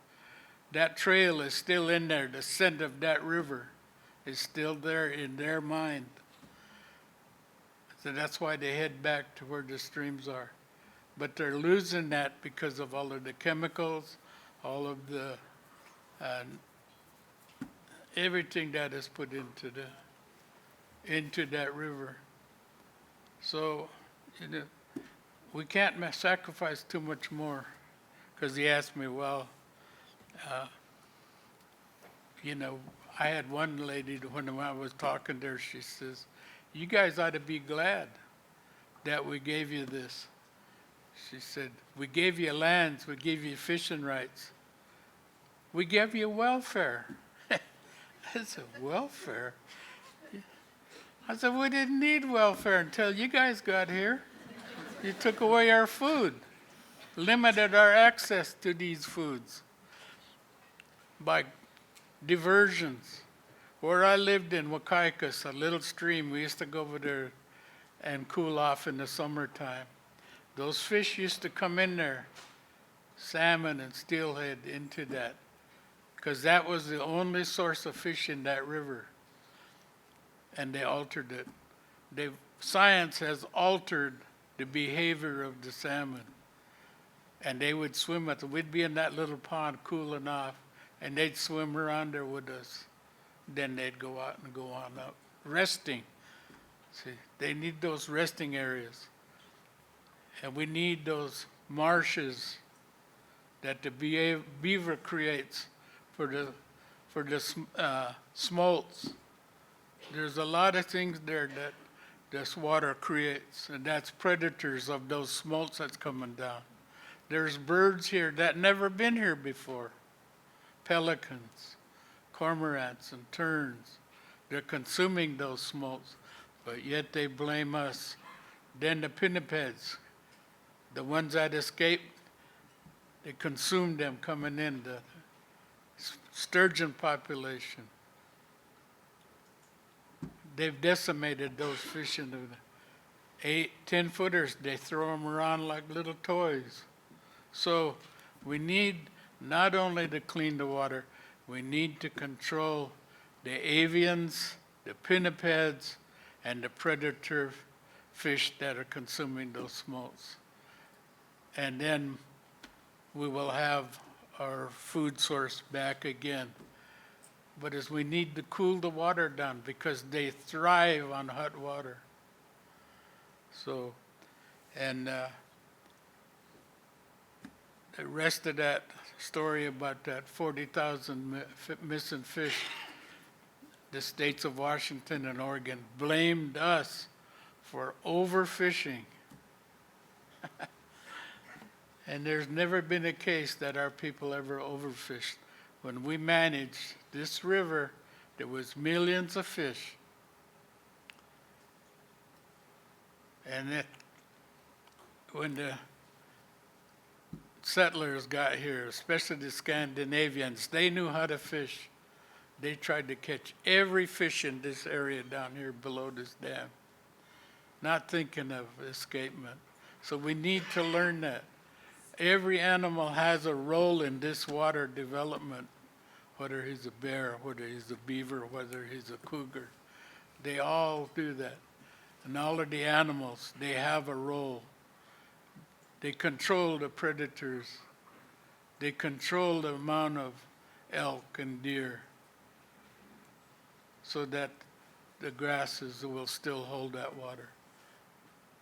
[SPEAKER 9] that trail is still in there. The scent of that river is still there in their mind. So that's why they head back to where the streams are. But they're losing that because of all of the chemicals, all of the, everything that is put into that river. So, we can't sacrifice too much more. Because he asked me, well, I had one lady, when I was talking to her, she says, you guys ought to be glad that we gave you this. She said, we gave you lands, we gave you fishing rights. We gave you welfare. I said, welfare? I said, we didn't need welfare until you guys got here. You took away our food, limited our access to these foods by diversions. Where I lived in Wakaikas, a little stream, we used to go over there and cool off in the summertime. Those fish used to come in there, salmon and steelhead, into that, because that was the only source of fish in that river. And they altered it. Science has altered the behavior of the salmon. And they would swim we'd be in that little pond cooling off, and they'd swim around there with us. Then they'd go out and go on up, resting. See, they need those resting areas. And we need those marshes that the beaver creates for the smolts. There's a lot of things there that this water creates, and that's predators of those smolts that's coming down. There's birds here that never been here before. Pelicans, cormorants, and terns. They're consuming those smolts, but yet they blame us. Then the pinnipeds, the ones that escaped, they consumed them coming in, the sturgeon population. They've decimated those fish into the 8, 10-footers. They throw them around like little toys. So we need not only to clean the water, we need to control the avians, the pinnipeds, and the predator fish that are consuming those smolts. And then we will have our food source back again. But as we need to cool the water down because they thrive on hot water. So, and the rest of that story about that 40,000 missing fish, the states of Washington and Oregon blamed us for overfishing. And there's never been a case that our people ever overfished. When we managed this river, there was millions of fish. And when the settlers got here, especially the Scandinavians, they knew how to fish. They tried to catch every fish in this area down here below this dam, not thinking of escapement. So we need to learn that. Every animal has a role in this water development, whether he's a bear, whether he's a beaver, whether he's a cougar. They all do that. And all of the animals, they have a role. They control the predators. They control the amount of elk and deer so that the grasses will still hold that water.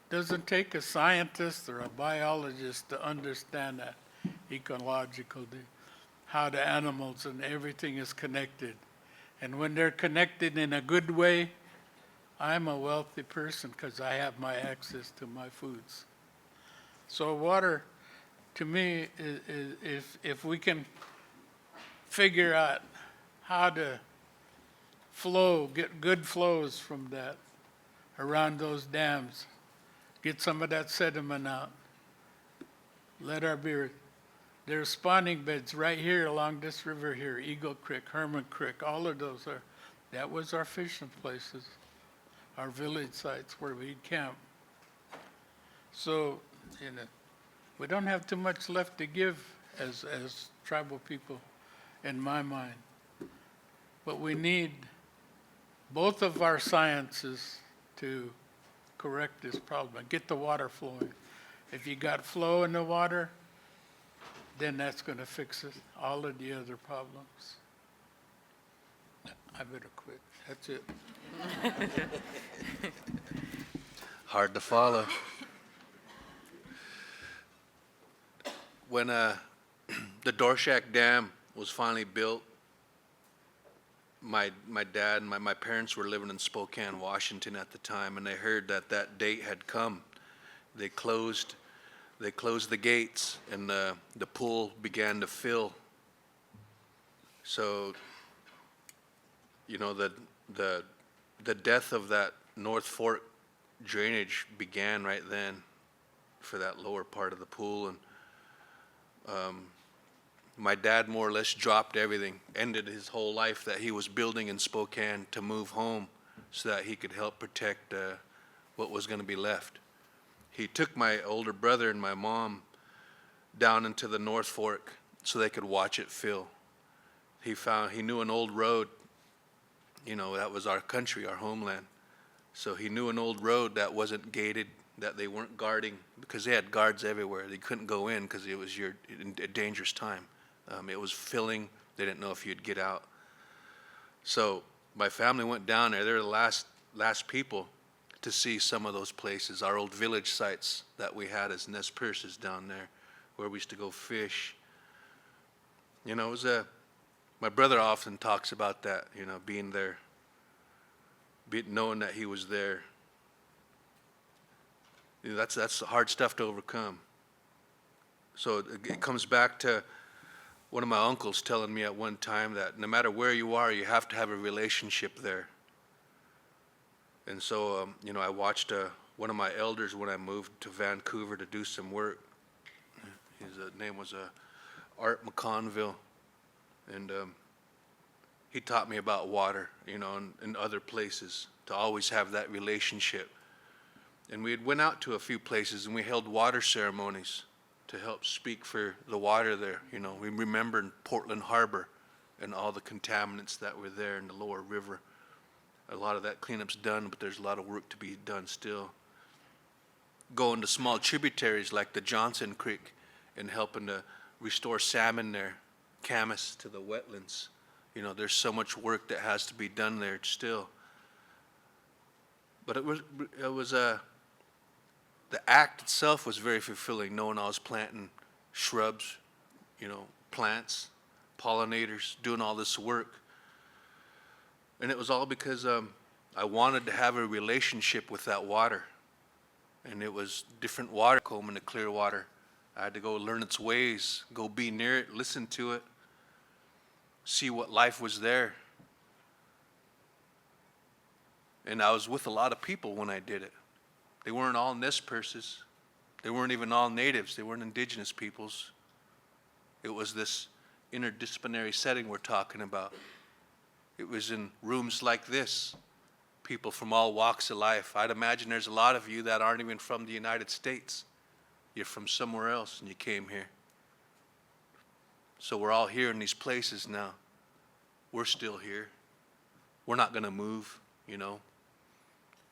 [SPEAKER 9] Doesn't take a scientist or a biologist to understand that ecological, how the animals and everything is connected. And when they're connected in a good way, I'm a wealthy person because I have my access to my foods. So water, to me, is if we can figure out how to flow, get good flows from that around those dams, get some of that sediment out, let our beer, There's spawning beds right here along this river here, Eagle Creek, Herman Creek, all of those are, that was our fishing places, our village sites where we'd camp. So, we don't have too much left to give as tribal people, in my mind. But we need both of our sciences to correct this problem and get the water flowing. If you got flow in the water, then that's going to fix it, all of the other problems. I better quit. That's it.
[SPEAKER 10] Hard to follow. When the Dorshak Dam was finally built, my dad and my parents were living in Spokane, Washington at the time, and they heard that that date had come. They closed the gates, and the pool began to fill. So, the death of that North Fork drainage began right then for that lower part of the pool, and my dad more or less dropped everything, ended his whole life that he was building in Spokane to move home so that he could help protect what was going to be left. He took my older brother and my mom down into the North Fork so they could watch it fill. He knew an old road, that was our country, our homeland. So he knew an old road that wasn't gated, that they weren't guarding, because they had guards everywhere. They couldn't go in because it was a dangerous time. It was filling. They didn't know if you'd get out. So my family went down there. They were the last people to see some of those places, our old village sites that we had as Nez Perces down there, where we used to go fish. It was my brother often talks about that, being there, knowing that he was there. That's hard stuff to overcome. So it comes back to one of my uncles telling me at one time that no matter where you are, you have to have a relationship there. And so, I watched one of my elders when I moved to Vancouver to do some work. His name was Art McConville, and he taught me about water, and other places, to always have that relationship. And we had went out to a few places and we held water ceremonies to help speak for the water there. We remembered Portland Harbor and all the contaminants that were there in the lower river. A lot of that cleanup's done, but there's a lot of work to be done still. Going to small tributaries like the Johnson Creek and helping to restore salmon there, camas to the wetlands. There's so much work that has to be done there still. But it was the act itself was very fulfilling, knowing I was planting shrubs, plants, pollinators, doing all this work. And it was all because I wanted to have a relationship with that water. And it was different water, combing the clear water. I had to go learn its ways, go be near it, listen to it, see what life was there. And I was with a lot of people when I did it. They weren't all Nez Perces. They weren't even all natives. They weren't indigenous peoples. It was this interdisciplinary setting we're talking about. It was in rooms like this, people from all walks of life. I'd imagine there's a lot of you that aren't even from the United States. You're from somewhere else and you came here. So we're all here in these places now. We're still here. We're not going to move,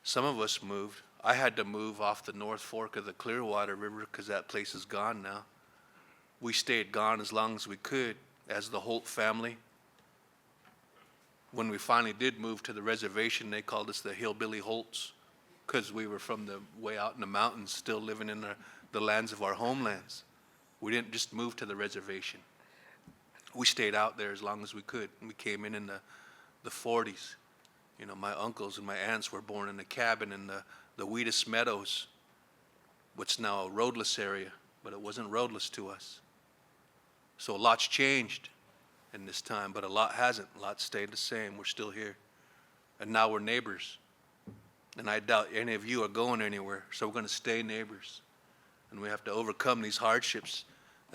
[SPEAKER 10] Some of us moved. I had to move off the North Fork of the Clearwater River because that place is gone now. We stayed gone as long as we could as the Holt family. When we finally did move to the reservation, they called us the Hillbilly Holts because we were from the way out in the mountains, still living in the lands of our homelands. We didn't just move to the reservation. We stayed out there as long as we could. We came in the 40s. My uncles and my aunts were born in a cabin in the Wheatus Meadows, what's now a roadless area, but it wasn't roadless to us. So a lot's changed in this time, but a lot hasn't. A lot stayed the same. We're still here. And now we're neighbors. And I doubt any of you are going anywhere, so we're going to stay neighbors. And we have to overcome these hardships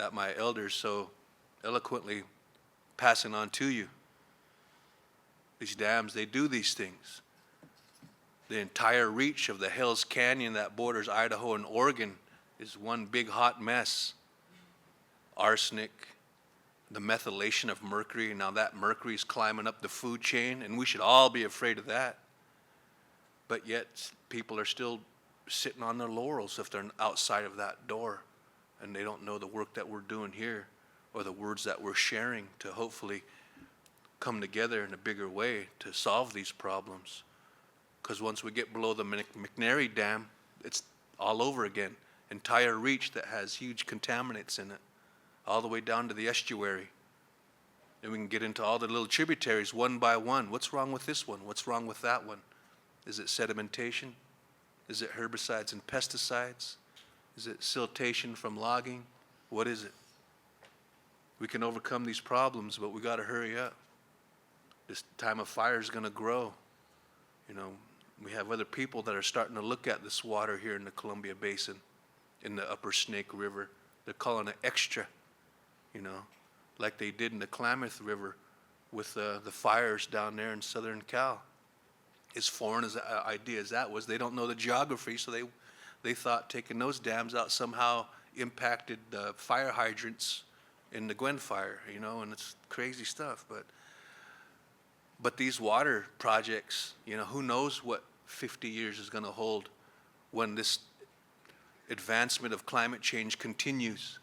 [SPEAKER 10] that my elders so eloquently passing on to you. These dams, they do these things. The entire reach of the Hells Canyon that borders Idaho and Oregon is one big hot mess. Arsenic, the methylation of mercury, now that mercury is climbing up the food chain, and we should all be afraid of that. But yet, people are still sitting on their laurels if they're outside of that door, and they don't know the work that we're doing here, or the words that we're sharing to hopefully come together in a bigger way to solve these problems. Because once we get below the McNary Dam, it's all over again. Entire reach that has huge contaminants in it, all the way down to the estuary. And we can get into all the little tributaries one by one. What's wrong with this one? What's wrong with that one? Is it sedimentation? Is it herbicides and pesticides? Is it siltation from logging? What is it? We can overcome these problems, but we got to hurry up. This time of fire is going to grow. You know, we have other people that are starting to look at this water here in the Columbia Basin, in the upper Snake River. They're calling it extra, you know, like they did in the Klamath River with the fires down there in southern Cal. As foreign as idea as that was, they don't know the geography, so they thought taking those dams out somehow impacted the fire hydrants in the Gwen fire, you know, and it's crazy stuff. But these water projects, you know, who knows what 50 years is going to hold when this advancement of climate change continues.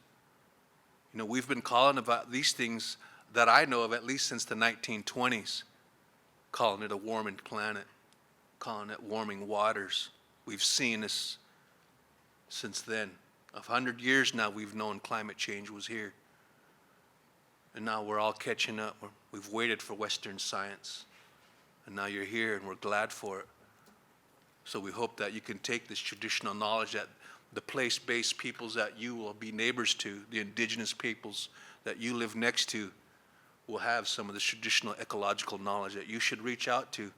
[SPEAKER 10] You know, we've been calling about these things that I know of at least since the 1920s, calling it a warming planet, calling it warming waters. We've seen this since then. 100 years now we've known climate change was here. And now we're all catching up. We've waited for Western science. And now you're here and we're glad for it. So we hope that you can take this traditional knowledge that the place-based peoples that you will be neighbors to, the indigenous peoples that you live next to, will have some of the traditional ecological knowledge that you should reach out to.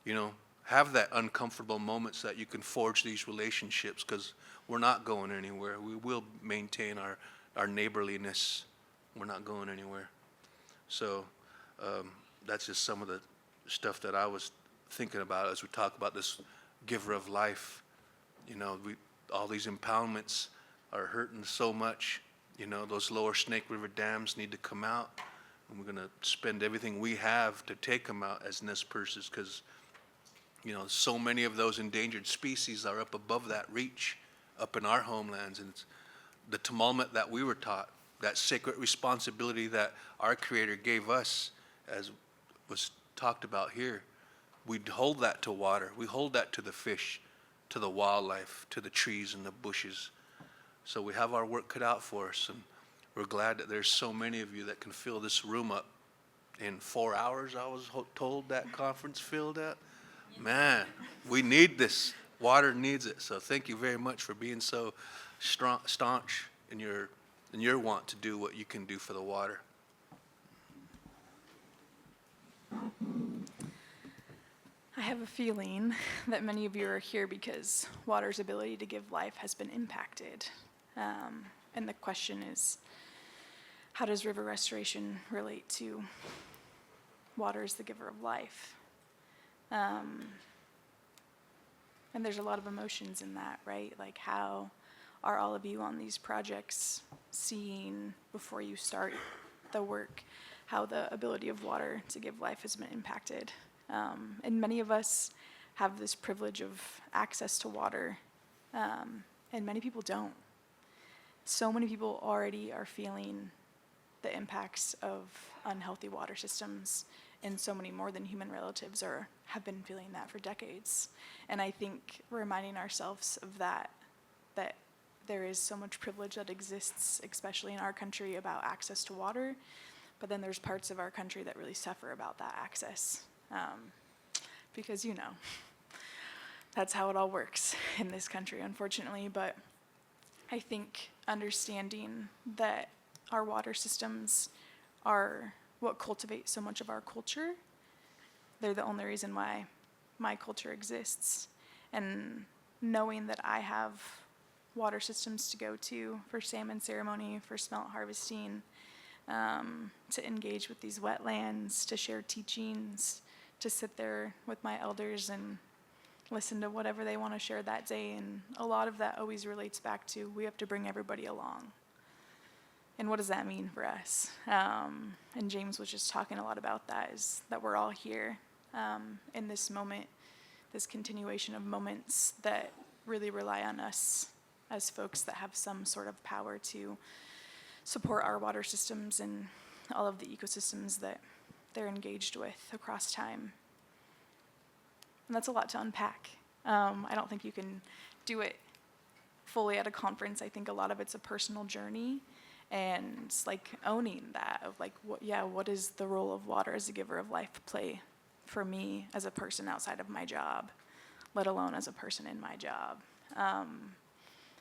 [SPEAKER 10] You know, have that uncomfortable moments that you can forge these relationships, because we're not going anywhere. We will maintain our neighborliness. We're not going anywhere. So that's just some of the stuff that I was thinking about as we talk about this giver of life. You know, all these impoundments are hurting so much. You know, those lower Snake River dams need to come out, and we're going to spend everything we have to take them out as Nez Perces, because, you know, so many of those endangered species are up above that reach, up in our homelands, and it's the tumult that we were taught, that sacred responsibility that our Creator gave us, as was talked about here. We hold that to water. We hold that to the fish, to the wildlife, to the trees and the bushes. So we have our work cut out for us, and we're glad that there's so many of you that can fill this room up. In 4 hours, I was told that conference filled up. Man, we need this. Water needs it. So thank you very much for being so staunch in your want to do what you can do for the water.
[SPEAKER 11] I have a feeling that many of you are here because water's ability to give life has been impacted. And the question is, how does river restoration relate to water as the giver of life? And there's a lot of emotions in that, right? Like, how are all of you on these projects seeing, before you start the work, how the ability of water to give life has been impacted? And many of us have this privilege of access to water, and many people don't. So many people already are feeling the impacts of unhealthy water systems, and so many more than human relatives have been feeling that for decades. And I think reminding ourselves of that there is so much privilege that exists, especially in our country, about access to water, but then there's parts of our country that really suffer about that access. Because, you know, that's how it all works in this country, unfortunately. But I think understanding that our water systems are what cultivate so much of our culture, they're the only reason why my culture exists. And knowing that I have water systems to go to for salmon ceremony, for smelt harvesting, to engage with these wetlands, to share teachings, to sit there with my elders and listen to whatever they want to share that day. And a lot of that always relates back to we have to bring everybody along. And what does that mean for us? And James was just talking a lot about that, is that we're all here in this moment, this continuation of moments that really rely on us as folks that have some sort of power to support our water systems and all of the ecosystems that they're engaged with across time. And that's a lot to unpack. I don't think you can do it fully at a conference. I think a lot of it's a personal journey, and like owning that of like, what is the role of water as a giver of life play for me as a person outside of my job, let alone as a person in my job.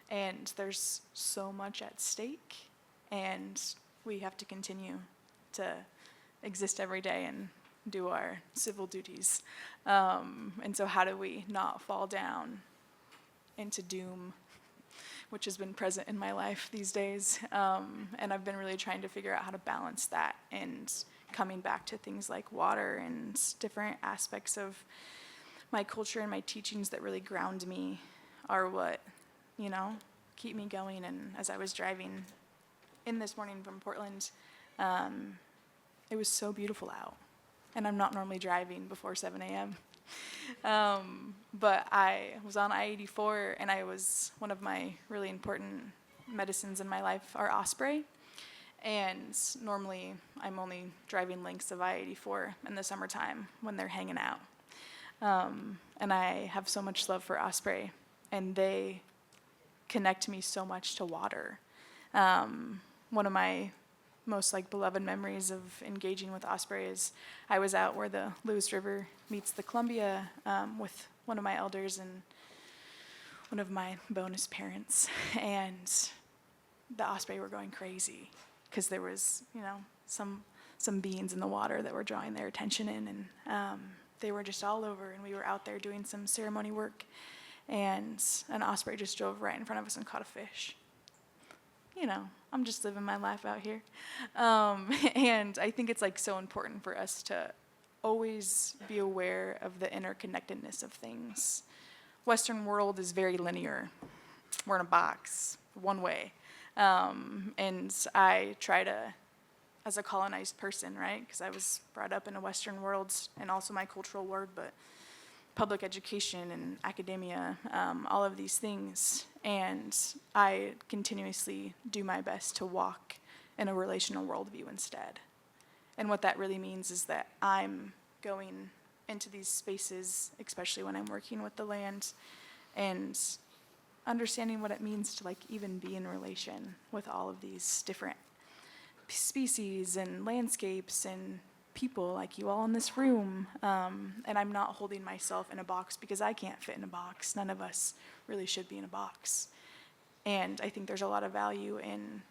[SPEAKER 11] And there's so much at stake, and we have to continue to exist every day and do our civil duties. And so how do we not fall down into doom, which has been present in my life these days. And I've been really trying to figure out how to balance that, and coming back to things like water and different aspects of my culture and my teachings that really ground me are what, keep me going. And as I was driving in this morning from Portland, it was so beautiful out. And I'm not normally driving before 7 a.m. But I was on I-84, and one of my really important medicines in my life are osprey. And normally I'm only driving lengths of I-84 in the summertime when they're hanging out. And I have so much love for osprey, and they connect me so much to water. One of my most beloved memories of engaging with osprey is I was out where the Lewis River meets the Columbia with one of my elders and one of my bonus parents, and the osprey were going crazy because there was some beings in the water that were drawing their attention in, and they were just all over, and we were out there doing some ceremony work, and an osprey just drove right in front of us and caught a fish. I'm just living my life out here. And I think it's so important for us to always be aware of the interconnectedness of things. Western world is very linear. We're in a box, one way. And I try to, as a colonized person, right, because I was brought up in a Western world and also my cultural world, but public education and academia, all of these things. And I continuously do my best to walk in a relational worldview instead. And what that really means is that I'm going into these spaces, especially when I'm working with the land, and understanding what it means to even be in relation with all of these different species and landscapes and people like you all in this room. And I'm not holding myself in a box because I can't fit in a box. None of us really should be in a box. And I think there's a lot of value in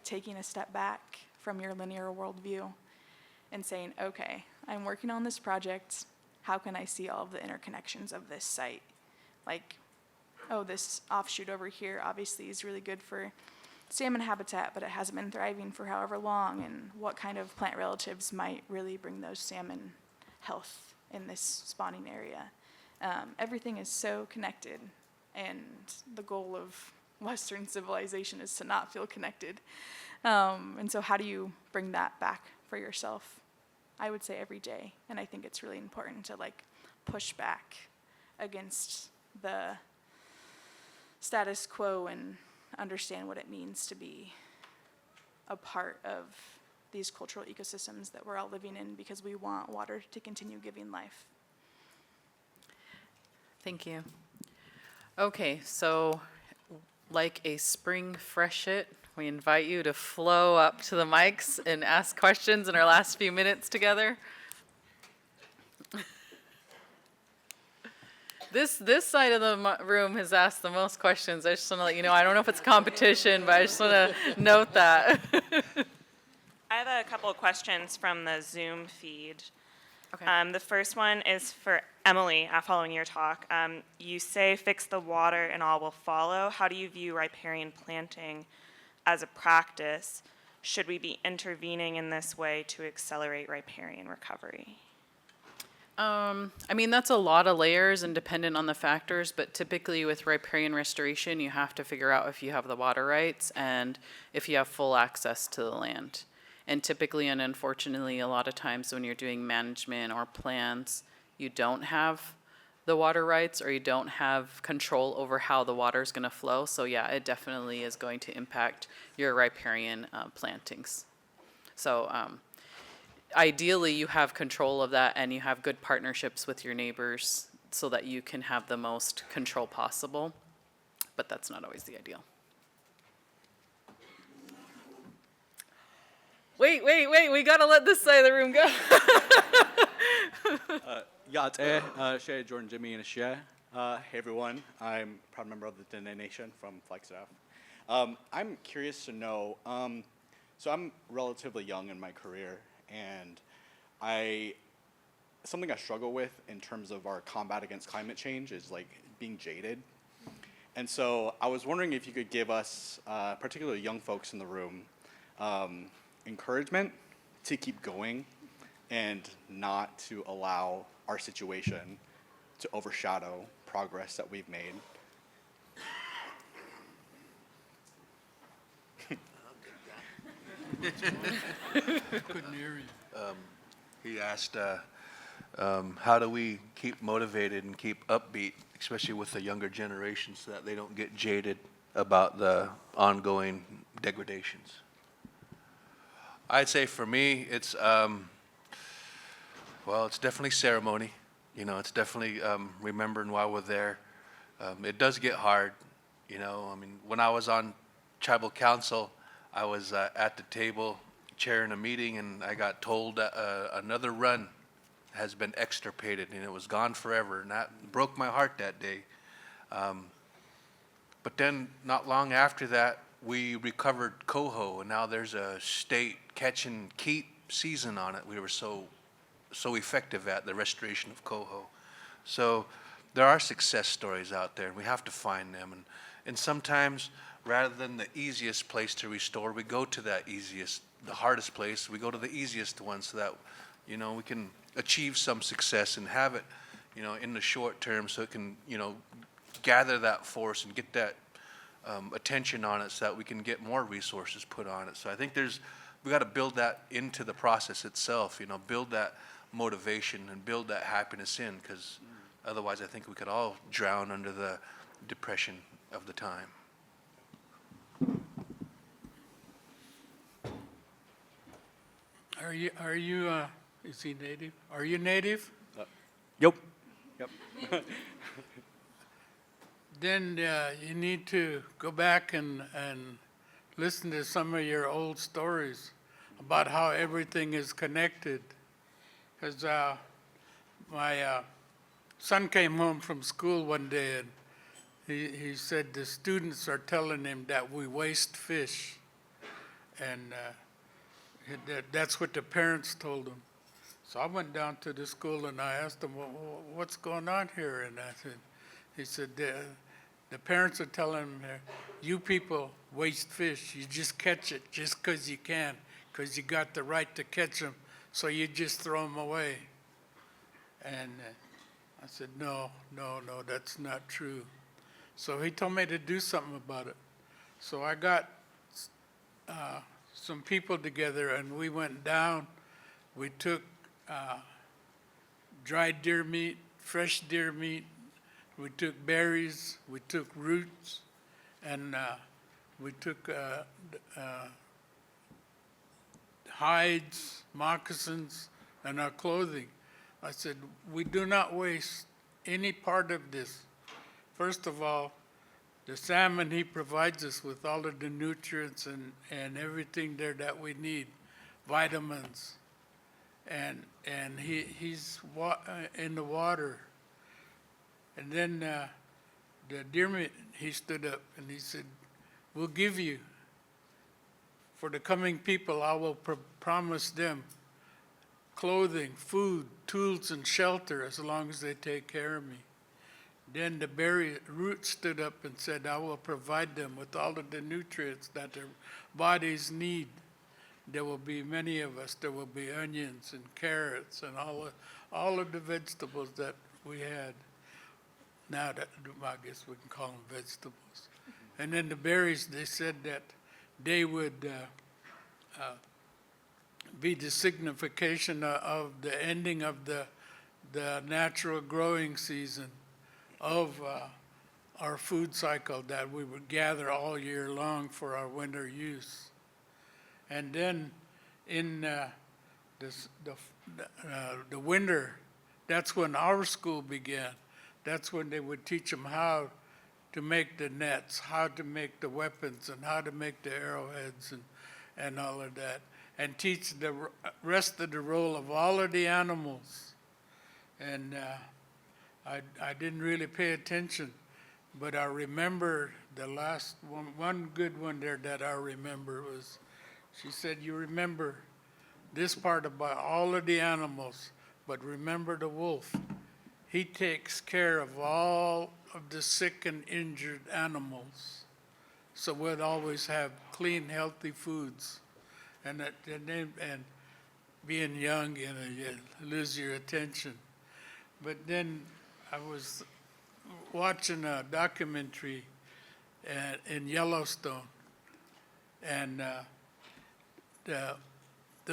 [SPEAKER 11] taking a step back from your linear worldview and saying, okay, I'm working on this project. How can I see all of the interconnections of this site? This offshoot over here obviously is really good for salmon habitat, but it hasn't been thriving for however long, and what kind of plant relatives might really bring those salmon health in this spawning area. Everything is so connected, and the goal of Western civilization is to not feel connected. And so how do you bring that back for yourself? I would say every day, and I think it's really important to push back against the status quo and understand what it means to be a part of these cultural ecosystems that we're all living in, because we want water to continue giving life.
[SPEAKER 4] Thank you. Okay, so like a spring freshet, we invite you to flow up to the mics and ask questions in our last few minutes together. This side of the room has asked the most questions. I just want to let you know, I don't know if it's competition, but I just want to note that.
[SPEAKER 6] I have a couple of questions from the Zoom feed.
[SPEAKER 2] Okay.
[SPEAKER 6] The first one is for Emily, following your talk. You say fix the water and all will follow. How do you view riparian planting as a practice? Should we be intervening in this way to accelerate riparian recovery?
[SPEAKER 4] I mean, that's a lot of layers and dependent on the factors, but typically with riparian restoration, you have to figure out if you have the water rights and if you have full access to the land. And typically and unfortunately, a lot of times when you're doing management or plans, you don't have the water rights or you don't have control over how the water is going to flow. So yeah, it definitely is going to impact your riparian plantings. So ideally, you have control of that and you have good partnerships with your neighbors so that you can have the most control possible, but that's not always the ideal. Wait, we gotta let this side of the room go.
[SPEAKER 12] Shea, Jordan, Jimmy, and Shea. Hey everyone, I'm a proud member of the Dene Nation from Flagstaff. I'm curious to know, so I'm relatively young in my career, and something I struggle with in terms of our combat against climate change is like being jaded. And so I was wondering if you could give us, particularly young folks in the room, encouragement to keep going and not to allow our situation to overshadow progress that we've made.
[SPEAKER 9] Couldn't hear you.
[SPEAKER 10] He asked, how do we keep motivated and keep upbeat, especially with the younger generation, so that they don't get jaded about the ongoing degradations? I'd say for me, it's, it's definitely ceremony. You know, it's definitely remembering why we're there. It does get hard, you know. I mean, when I was on tribal council, I was at the table chairing a meeting, and I got told that another run has been extirpated, and it was gone forever, and that broke my heart that day. But then, not long after that, we recovered coho, and now there's a state catch and keep season on it. We were so effective at the restoration of coho. So there are success stories out there, and we have to find them. And sometimes, rather than the easiest place to restore, we go to that the hardest place. We go to the easiest one so that, you know, we can achieve some success and have it, you know, in the short term, so it can, you know, gather that force and get that attention on it so that we can get more resources put on it. So I think we got to build that into the process itself, you know, build that motivation and build that happiness in, because otherwise I think we could all drown under the depression of the time.
[SPEAKER 9] Are you, is he native? Are you native?
[SPEAKER 12] Yep.
[SPEAKER 9] Then you need to go back and listen to some of your old stories about how everything is connected. Because my son came home from school one day, and he said the students are telling him that we waste fish. And that's what the parents told him. So I went down to the school and I asked him, what's going on here? And he said, the parents are telling him, you people waste fish. You just catch it just because you can, because you got the right to catch them, so you just throw them away. And I said, no, that's not true. So he told me to do something about it. So I got some people together and we went down. We took dried deer meat, fresh deer meat. We took berries, we took roots, and we took hides, moccasins, and our clothing. I said, we do not waste any part of this. First of all, the salmon, he provides us with all of the nutrients and everything there that we need, vitamins, and he's in the water. And then the deer meat, he stood up and he said, we'll give you, for the coming people, I will promise them clothing, food, tools and shelter as long as they take care of me. Then the berry root stood up and said, I will provide them with all of the nutrients that their bodies need. There will be many of us. There will be onions and carrots and all of the vegetables that we had. Now that, I guess we can call them vegetables. And then the berries, they said that they would be the signification of the ending of the natural growing season of our food cycle, that we would gather all year long for our winter use. And then in the winter, that's when our school began. That's when they would teach them how to make the nets, how to make the weapons, and how to make the arrowheads and all of that, and teach the rest of the role of all of the animals. And I didn't really pay attention, but I remember the last one good one there that I remember was, she said, you remember this part about all of the animals, but remember the wolf. He takes care of all of the sick and injured animals. So we'd always have clean, healthy foods. And being young, you lose your attention. But then I was watching a documentary in Yellowstone, and the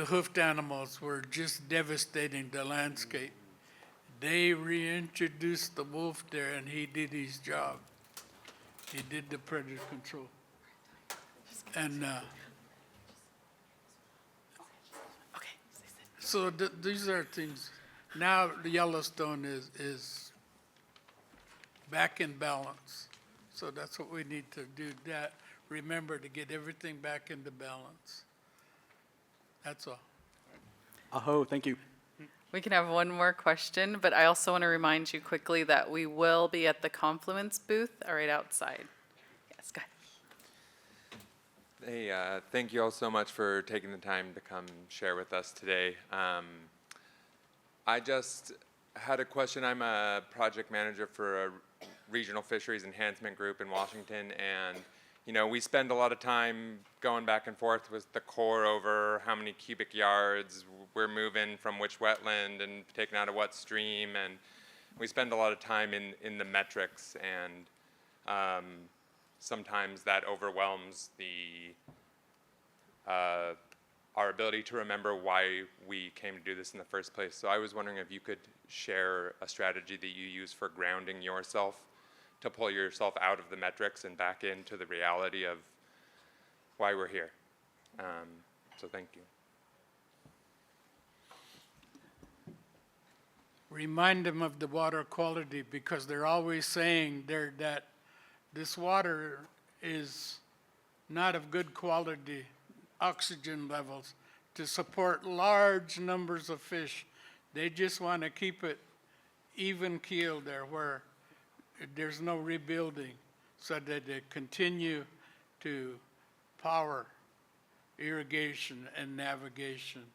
[SPEAKER 9] hoofed animals were just devastating the landscape. They reintroduced the wolf there, and he did his job. He did the predator control. And so these are things. Now the Yellowstone is back in balance. So that's what we need to do. Remember to get everything back into balance. That's all.
[SPEAKER 12] Aho, thank you.
[SPEAKER 4] We can have one more question, but I also want to remind you quickly that we will be at the Confluence booth right outside. Yes, go ahead.
[SPEAKER 13] Hey, thank you all so much for taking the time to come share with us today. I just had a question. I'm a project manager for a regional fisheries enhancement group in Washington, and we spend a lot of time going back and forth with the Corps over how many cubic yards we're moving from which wetland and taking out of what stream, and we spend a lot of time in the metrics, and sometimes that overwhelms our ability to remember why we came to do this in the first place. So I was wondering if you could share a strategy that you use for grounding yourself, to pull yourself out of the metrics and back into the reality of why we're here. So thank you.
[SPEAKER 9] Remind them of the water quality, because they're always saying that this water is not of good quality oxygen levels to support large numbers of fish. They just want to keep it even keeled there where there's no rebuilding, so that they continue to power irrigation and navigation.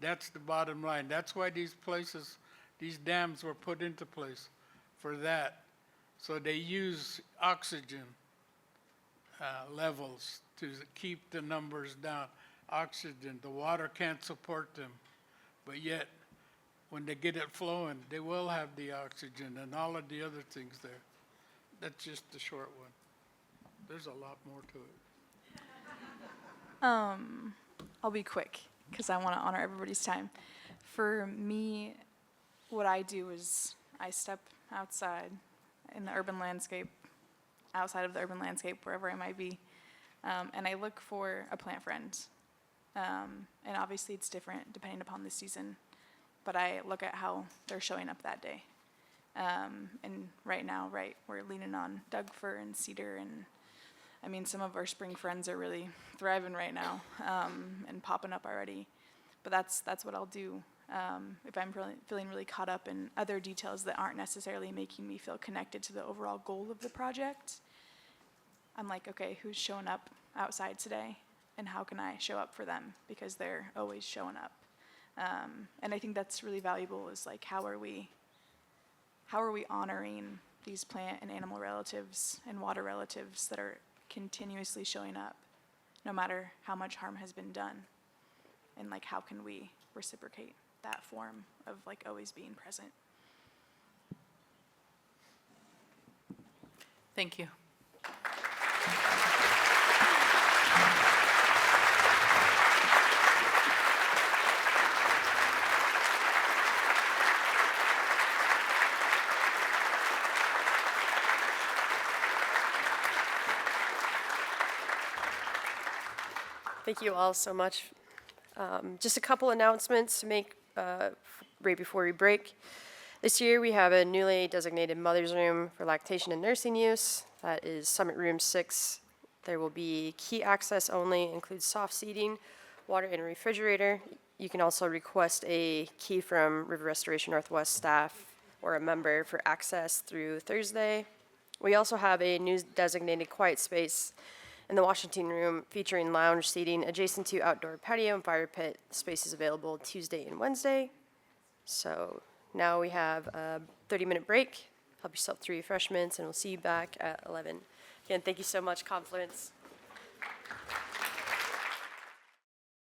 [SPEAKER 9] That's the bottom line. That's why these dams were put into place, for that. So they use oxygen levels to keep the numbers down. Oxygen, the water can't support them, but yet when they get it flowing, they will have the oxygen and all of the other things there. That's just the short one. There's a lot more to it.
[SPEAKER 11] I'll be quick because I want to honor everybody's time. For me, what I do is I step outside in the urban landscape, outside of the urban landscape, wherever I might be, and I look for a plant friend. And obviously it's different depending upon the season, but I look at how they're showing up that day. And right now, we're leaning on Doug fir and cedar, and I mean, some of our spring friends are really thriving right now, and popping up already. But that's what I'll do if I'm feeling really caught up in other details that aren't necessarily making me feel connected to the overall goal of the project. I'm like, okay, who's showing up outside today, and how can I show up for them, because they're always showing up. And I think that's really valuable, is like, how are we honoring these plant and animal relatives and water relatives that are continuously showing up, no matter how much harm has been done? And like, how can we reciprocate that form of like always being present?
[SPEAKER 14] Thank you.
[SPEAKER 2] Thank you all so much. Just a couple announcements to make right before we break. This year we have a newly designated mother's room for lactation and nursing use. That is Summit Room 6. There will be key access only, includes soft seating, water, and a refrigerator. You can also request a key from River Restoration Northwest staff or a member for access through Thursday. We also have a new designated quiet space in the Washington Room featuring lounge seating adjacent to outdoor patio and fire pit. Space is available Tuesday and Wednesday. So now we have a 30-minute break. Help yourself to refreshments, and we'll see you back at 11. Again, thank you so much, Confluence.